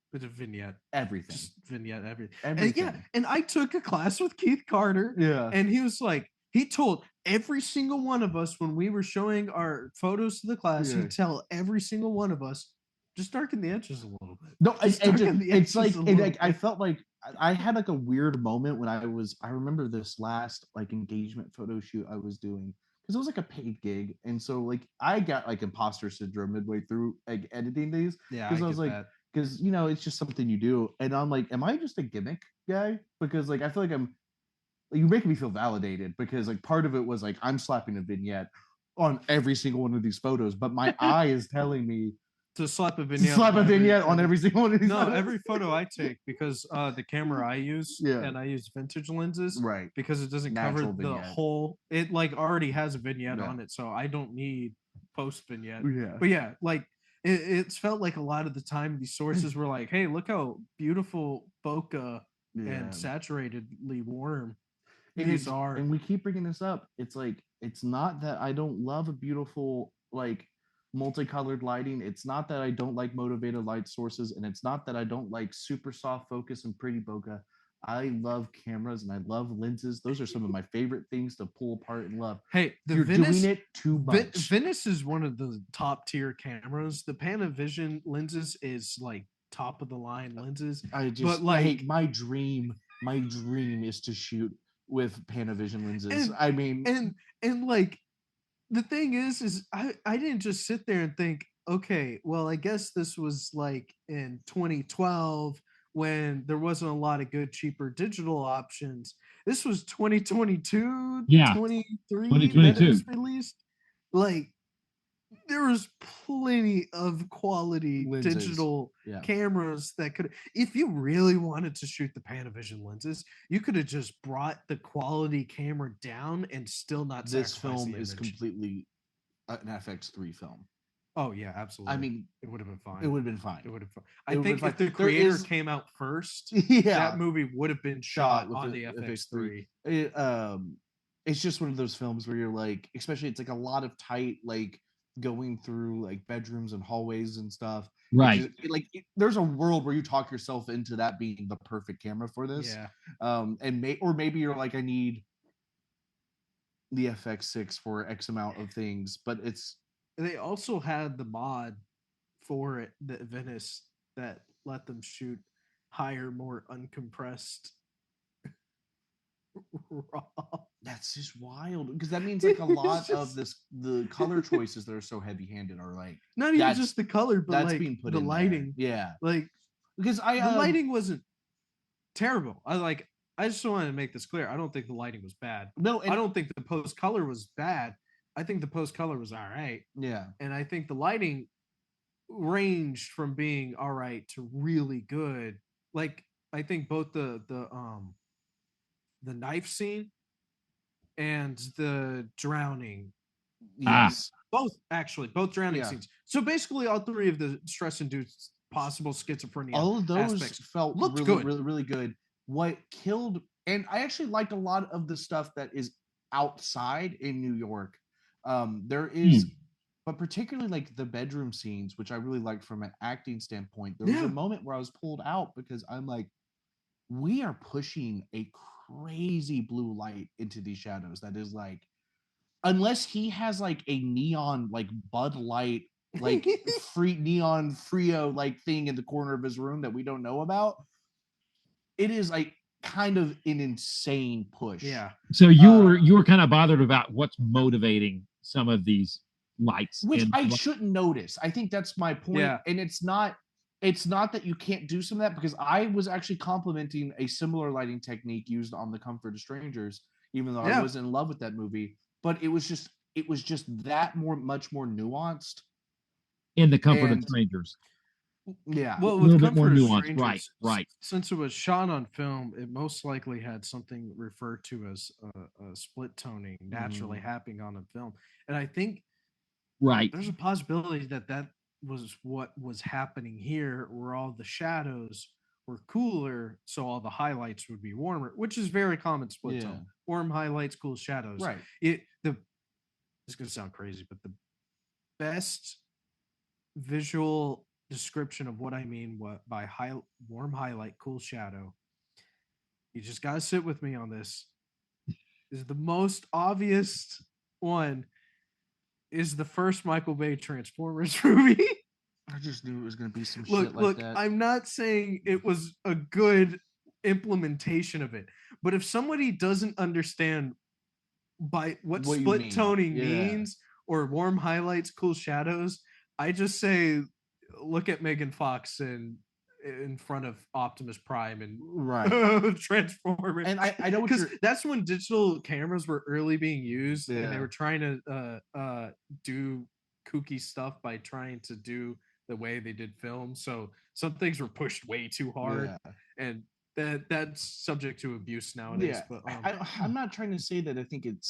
Everything. Just vignette, everything. And I took a class with Keith Carter. Yeah. And he was like, he told every single one of us when we were showing our photos to the class, he'd tell every single one of us, just darken the edges a little bit. No, it's like I felt like I had like a weird moment when I remember this last like engagement photo shoot I was doing. Because it was like a paid gig, and so like I got like imposter syndrome midway through like editing these. Yeah, because I was like, because it's just something you do, and I'm like, am I just a gimmick guy? Because like I feel like you're making me feel validated because like part of it was like I'm slapping a vignette on every single one of these photos, but my eye is telling me to slap a vignette on every single one of these. No, every photo I take because the camera I use and I use vintage lenses, right? Because it doesn't cover the whole. It like already has a vignette on it, so I don't need post vignette. Yeah, but yeah, like it's felt like a lot of the time these sources were like, "Hey, look how beautiful bokeh and saturatedly warm these are." And we keep bringing this up. It's like it's not that I don't love a beautiful like multicolored lighting. It's not that I don't like motivated light sources, and it's not that I don't like super soft focus and pretty bokeh. I love cameras and I love lenses. Those are some of my favorite things to pull apart and love. Hey, you're doing it too much. Venice is one of the top tier cameras. The Panavision lenses is like top of the line lenses. But like my dream is to shoot with Panavision lenses. And like the thing is I didn't just sit there and think, okay, well, I guess this was like in 2012 when there wasn't a lot of good, cheaper digital options. This was 2022, 23 that it was released. Like there was plenty of quality lenses, digital cameras that could, if you really wanted to shoot the Panavision lenses, you could have just brought the quality camera down and still not. This film is completely an FX3 film. Oh yeah, absolutely. I mean, it would have been fine. It would have been fine. I think if the creator came out first, that movie would have been shot on the FX3. It's just one of those films where you're like, especially it's like a lot of tight like going through like bedrooms and hallways and stuff. Right. There's a world where you talk yourself into that being the perfect camera for this. Yeah. Or maybe you're like, I need the FX6 for X amount of things, but it's They also had the mod for it, the Venice, that let them shoot higher, more uncompressed raw. that's just wild because that means like a lot of the color choices that are so heavy-handed are like Not even that's- just the color, but that's like being put the in there. lighting. Yeah, Like because the lighting wasn't terrible. I just wanted to make this clear. I don't think the lighting was bad. no, I don't think the post color was bad. I think the post color was all right. yeah, And I think the lighting ranged from being all right to really good. Like I think both the knife scene and the drowning, yes, both drowning Yeah. scenes. So basically all three of the stress induced possible schizophrenia all of those aspects felt looked really, good. really, really good. What killed, and I actually liked a lot of the stuff that is outside in New York. There is, but particularly like the bedroom scenes, which I really liked from an acting standpoint. There was Yeah. a moment where I was pulled out because I'm like, we are pushing a crazy blue light into these shadows. That is like, unless he has like a neon like Bud Light like free neon Frio like thing in the corner of his room that we don't know about, it is like kind of an insane push. Yeah. So you were kind of bothered about what's motivating some of these lights, Which and I shouldn't notice. I think that's my point. Yeah. And it's not that you can't do some of that, because I was actually complimenting a similar lighting technique used on The Comfort of Strangers, even though I Yeah. was in love with that movie. But it was just that much more nuanced. in the comfort of and- strangers. Yeah. Well, a with little bit more Comfort of nuanced. Strangers, Right. Since it was shot on film, it most likely had something referred to as a split toning naturally happening on the film, and I think Right. there's a possibility that was what was happening here, where all the shadows were cooler, so all the highlights would be warmer, which is very common split Yeah. tone. Warm highlights, cool shadows. Right. This is gonna sound crazy, but the best visual description of what I mean by warm highlight, cool shadow. You just gotta sit with me on this. Is the most obvious one is the first Michael Bay Transformers movie. I just knew it was going to be some look, shit like that. I'm not saying it was a good implementation of it, but if somebody doesn't understand by what What you split mean. toning Yeah. means, or warm highlights, cool shadows, I just say look at Megan Fox in front of Optimus Prime and Right. Transformers. And I know what because you're that's when digital cameras were early being used, and they Yeah. were trying to do kooky stuff by trying to do the way they did film. So some things were pushed way too hard, Yeah. and that's subject to abuse nowadays. Yeah. But I'm not trying to say that I think it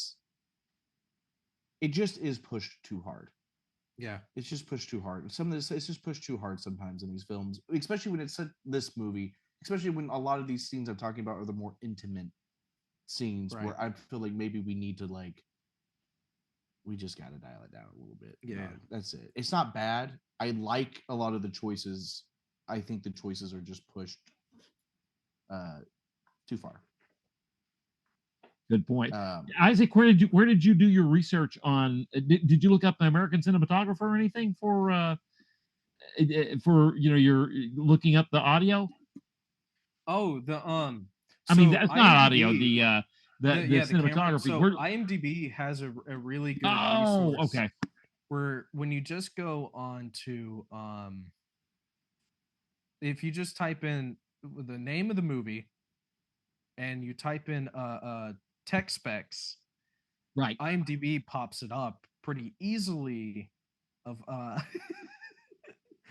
just is pushed too hard. yeah, It's just pushed too hard. Some of this, it's just pushed too hard sometimes in these films, especially when it's this movie, especially when a lot of these scenes I'm talking about are the more intimate scenes Right. where I feel like maybe we need to we just got to dial it down a little bit. Yeah. That's it. It's not bad. I like a lot of the choices. I think the choices are just pushed too far. Good point. Isaac, where did you do your research on? Did you look up the American cinematographer or anything for you're looking up the audio? Oh, I mean, so that's not audio. IMDb The the camera. cinematography. So IMDb has a really good resource. Okay. Where when you just go on to if you just type in the name of the movie and you type in tech specs, Right. IMDb pops it up pretty easily. Of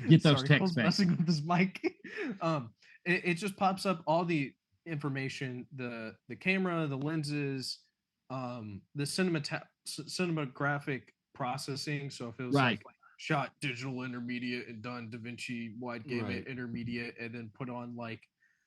Get those sorry, tech Cole's specs. messing with this mic. It just pops up all the information, the camera, the lenses, the cinematographic processing. So if it was Right. like shot digital intermediate and done DaVinci wide gamut Right. intermediate, and then put on like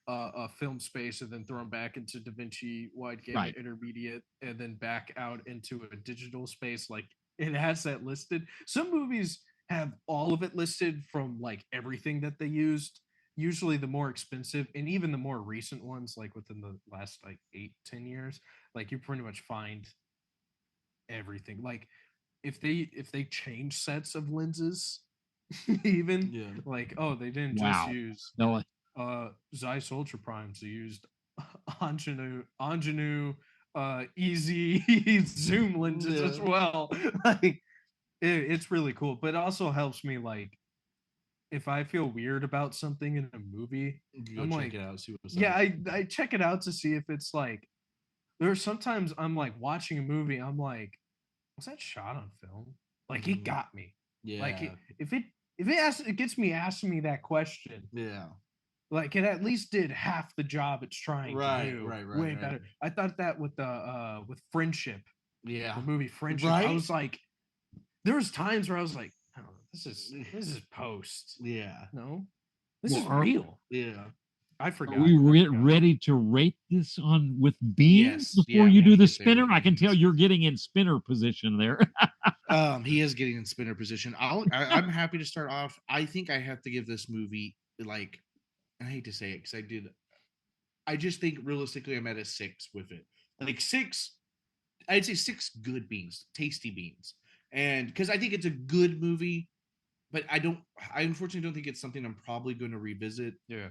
a film space, and then thrown back into DaVinci wide gamut Right. intermediate, and then back out into a digital space, like it has that listed. Some movies have all of it listed from like everything that they used. Usually the more expensive and even the more recent ones, like within the last like 8-10 years, like you pretty much find everything. Like if they change sets of lenses, even Yeah. like, oh, they didn't just Wow. use No, Zeiss Ultra Primes, they used Angenu easy zoom lenses as Yeah. well. Like it's really cool, but it also helps me like if I feel weird about something in a movie, You go I'm check like, it out, see what's yeah, up. I check it out to see if it's like there's sometimes I'm like watching a movie, I'm like, was that shot on film? Like it Mhm. got me. Like Yeah. it gets me asking me that question, Yeah. like it at least did half the job it's trying to Right, do right, right, way right. better. I thought that with Friendship, Yeah. the movie Friendship. I Right? was like, there was times where I was like, oh, this is post. Yeah. No, this Well, is real. Yeah. I are forgot. we I forgot. ready to rate this on with beans Yes, before yeah, you we do need the to get there spinner? with I can tell beans. you're getting in spinner position there. He is getting in spinner position. I'm happy to start off. I think I have to give this movie like I hate to say it because I just think realistically I'm at a 6 with it. Like 6, I'd say 6 good beans, tasty beans. And because I think it's a good movie, but I unfortunately don't think it's something I'm probably going to revisit. Yeah.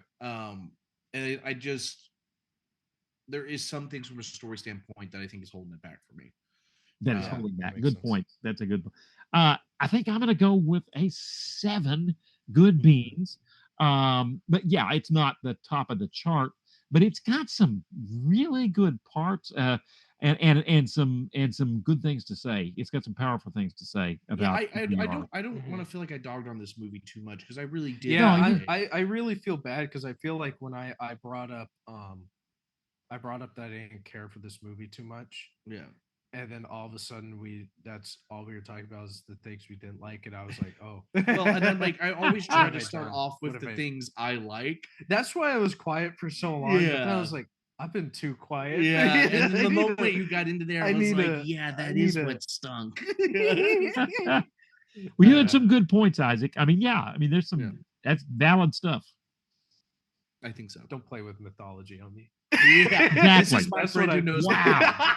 And I just there is some things from a story standpoint that I think is holding it back for me. That is Yeah, holding that back. makes Good sense. point. That's a good point. I think I'm going to go with a 7 good beans. But yeah, it's not the top of the chart, but it's got some really good parts. And some good things to say. It's got some powerful things to say Yeah, about I VR. don't want Mhm. to feel like I dogged on this movie too much because I really did. Yeah, No, like I, it. I I really feel bad because I feel like when I brought up that I didn't care for this movie too much, Yeah. and then all of a sudden that's all we were talking about is the things we didn't like, and I was like, oh, Well, and then like I always What try have to I start done? off What with have the I- things I like. That's why I was quiet for so long. But then I Yeah. was like, I've been too quiet. Yeah, and then I the need moment to- you got into there, I I was need like, to- yeah, I that need is to- what stunk. Well, you had some good points, Isaac. I mean, yeah. I mean, there's some Yeah. that's valid stuff. I think so. Don't play with mythology on me. Yeah, this Exactly. is my That's friend what who I- knows. Wow.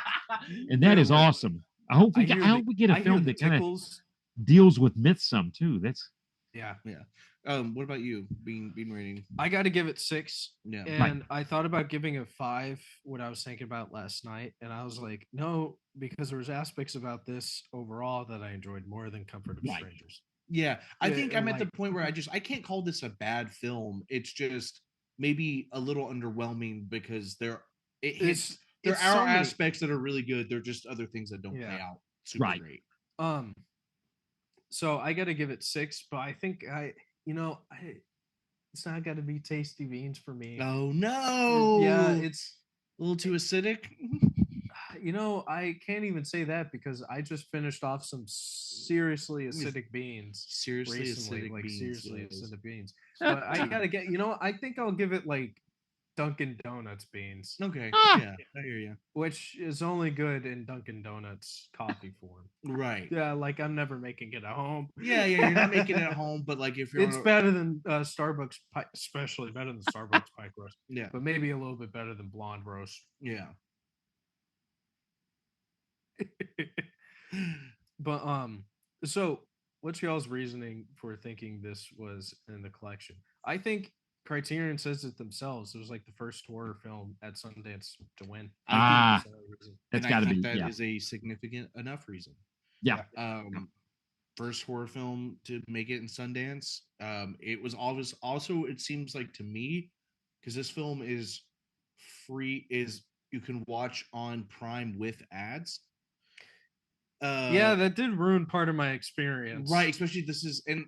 And that Yeah, is look, awesome. I hope I hear we get a I hear film the that kind of tickles. deals with myths some too. That's Yeah, Yeah. What about you? Bean rating. I got to give it 6. Yeah. And I thought about giving it 5 what I was thinking about last night, and I was like, no, because there was aspects about this overall that I enjoyed more than Comfort of Right. Strangers. Yeah, I Yeah, think I'm at the like- point where I can't call this a bad film. It's just maybe a little underwhelming because it hits there it's are so many- aspects that are really good. There are just other things that don't play Yeah. out super Right. great. So I got to give it 6, but I think it's not got to be tasty beans for me. Oh no! Yeah, it's a little too acidic. I can't even say that because I just finished off some seriously acidic beans Seriously recently, acidic like beans. seriously yes. acidic beans. But I gotta get, I think I'll give it like Dunkin' Donuts beans, Okay, Ah. yeah, I hear you. which is only good in Dunkin' Donuts coffee form. Right. Yeah, like I'm never making it at home. Yeah, you're not making it at home, but like if you're It's on a- better than Starbucks pie, especially better than Starbucks pie crust, yeah, but maybe a little bit better than blonde roast. yeah. But so what's y'all's reasoning for thinking this was in the collection? I think Criterion says it themselves. It was like the first horror film at Sundance to win. I Ah. That's the only reason. that's and got I to think be that yeah. is a significant enough reason. Yeah. First horror film to make it in Sundance. It was always also it seems like to me because this film is free is you can watch on Prime with ads. Yeah, that did ruin part of my experience. Right, especially this is and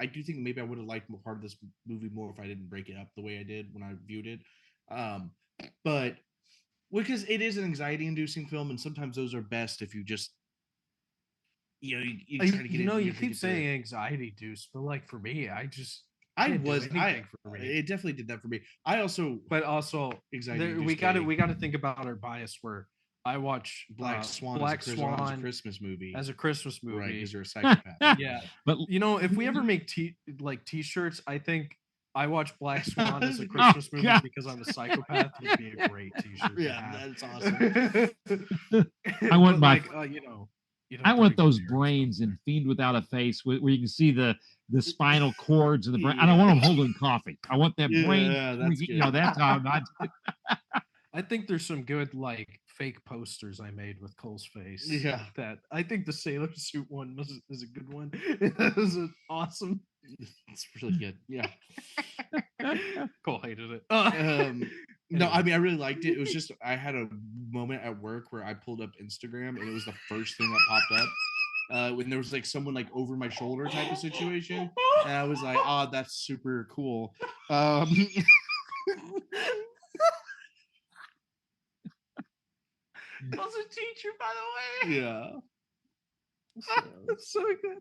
I do think maybe I would have liked part of this movie more if I didn't break it up the way I did when I viewed it. But because it is an anxiety inducing film and sometimes those are best if you just you try to get you you keep saying anxiety deuce, but like for me, I just I can't do was anything for me. it definitely did that for me. I also But also anxiety we got to think about our bias where I watch Black Swan, Black as a Swan Christmas movie. as a Christmas movie. Right, because you're a psychopath. Yeah. But You know, if we ever make t-shirts, I think I watch Black Swan as a Christmas movie God. because I'm a psychopath would be a great t-shirt. to Yeah, have. that's awesome. I want But, my- like, I want those parents brains don't in Fiend Without a Face where you can see the spinal cords and the brain. I don't want them holding coffee. I want that brain. Yeah, that's you know, that's how I'm not. I think there's some good like fake posters I made with Cole's face. Yeah. That I think the sailor suit one is a good one. It was awesome. It's really good. Yeah. Cole hated it. No, I mean I really liked it. It was just I had a moment at work where I pulled up Instagram and it was the first thing that popped up. When there was like someone like over my shoulder type of situation. And I was like, oh, that's super cool. was a teacher, by the way. Yeah. That's so good.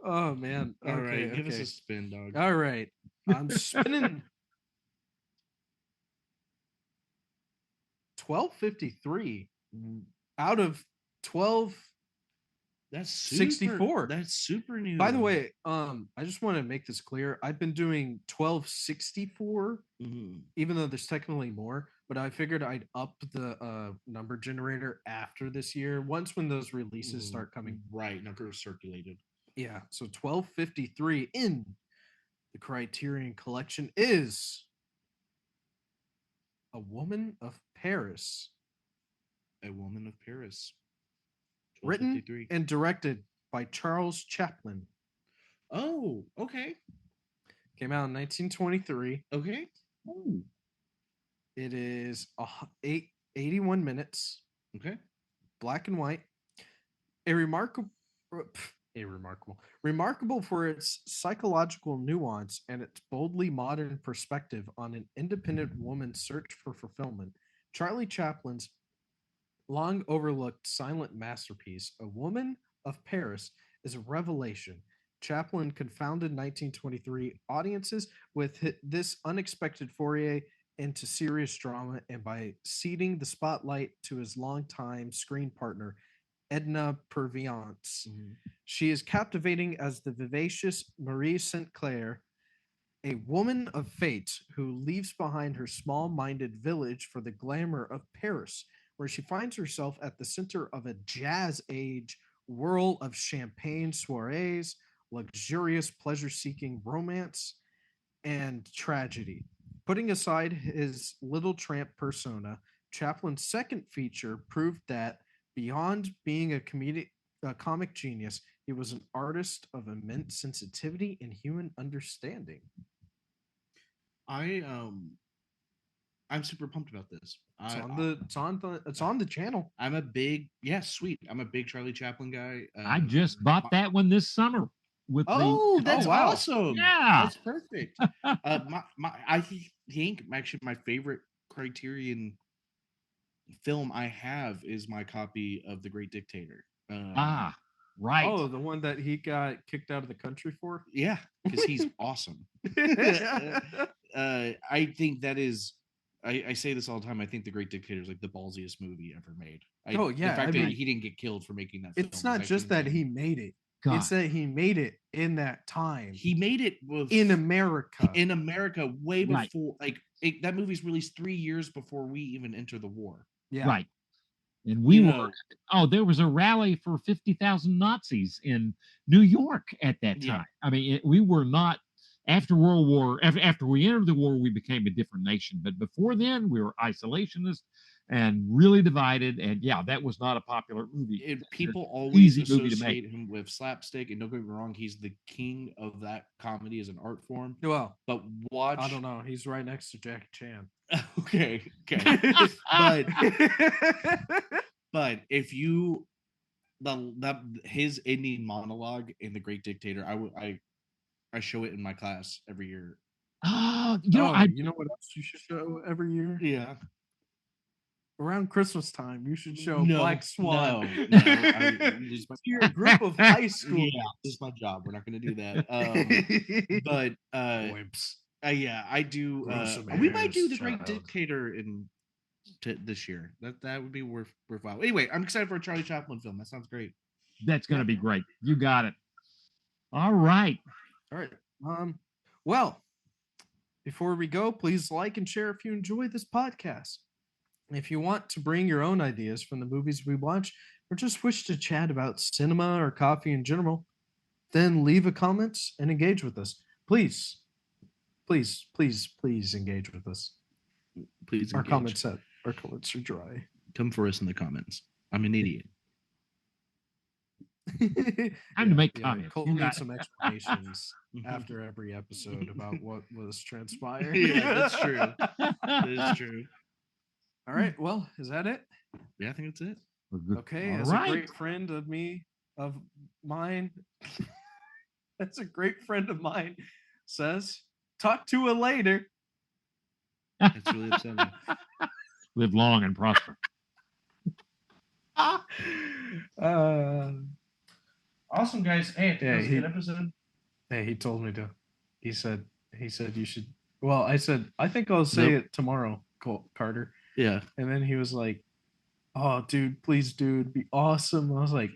Oh man. All Okay, right, give us okay. a spin, dog. All right. I'm spinning 1253 out of 12. That's 64. That's super new. By the way, I just want to make this clear. I've been doing 1264, even though there's technically more, but I figured I'd up the number generator after this year. Once when those releases start coming. Right, number circulated. Yeah. So 1253 in the Criterion Collection is A Woman of Paris. A Woman of Paris. Written 1253. and directed by Charles Chaplin. Oh, okay. Came out in 1923. Okay. Ooh. It is 81 minutes, Okay. black and white. Remarkable for its psychological nuance and its boldly modern perspective on an independent woman's search for fulfillment. Charlie Chaplin's long overlooked silent masterpiece, A Woman of Paris, is a revelation. Chaplin confounded 1923 audiences with this unexpected foray into serious drama, and by ceding the spotlight to his longtime screen partner, Edna Purviance. She is captivating as the vivacious Marie St. Clair, a woman of fate who leaves behind her small-minded village for the glamour of Paris, where she finds herself at the center of a jazz-age whirl of champagne soirees, luxurious pleasure-seeking romance, and tragedy. Putting aside his little tramp persona, Chaplin's second feature proved that beyond being a comic genius, he was an artist of immense sensitivity and human understanding. I'm super pumped about this. It's on the channel. I'm a big sweet. I'm a big Charlie Chaplin guy. I just bought that one this summer with that's wow. awesome. Yeah. That's perfect. I think actually my favorite Criterion film I have is my copy of The Great Dictator. Right. Oh, the one that he got kicked out of the country for? Yeah, because he's awesome. I think that is. I say this all the time. I think The Great Dictator is like the ballsiest movie ever made. Yeah, the fact that he didn't get killed for making that. It's film not just that he made it. God. It's that he made it in that time. He made it in America. In America, way Right. before, that movie's released 3 years before we even enter the war. Yeah. Right. And we were. There was a rally for 50,000 Nazis in New York at that time. Yeah. I mean, we were not. After World War, after we entered the war, we became a different nation. But before then, we were isolationist and really divided. And yeah, that was not a popular movie. People always easy movie to associate make. him with slapstick, and don't get me wrong, he's the king of that comedy as an art form. Well, But watch. I don't know. He's right next to Jackie Chan. Okay. But if you his ending monologue in The Great Dictator, I show it in my class every year. You know what else you should show every year? Yeah. Around Christmas time, you should show Black Swan. No, You're a group of high school. Yeah, this is my job. We're not going to do that. But Wimps. yeah, I do. Grow some We might do hairs, The Great child. Dictator in this year. That would be worthwhile. Anyway, I'm excited for a Charlie Chaplin film. That sounds great. That's going to be great. You got it. All right. All right. Well, before we go, please like and share if you enjoy this podcast. If you want to bring your own ideas from the movies we watch, or just wish to chat about cinema or coffee in general, then leave a comment and engage with us. Please engage with us. Please Our engage. Our comments are dry. Come for us in the comments. I'm an idiot. Time to make comments. Cole You got needs some explanations after every episode about what was transpired. Yeah, that's true. That is true. All right. Well, is that it? Yeah, I think that's it. Okay. All As right. a great friend of mine, that's a great friend of mine says, talk to you later. That's really upsetting. Live long and prosper. Awesome, guys. Hey, Yeah, that was a good episode. Hey, he told me to. He said you should. Well, I said I think I'll say it tomorrow, Carter. Yeah. And then he was like, "Oh, dude, please, dude, be awesome." I was like,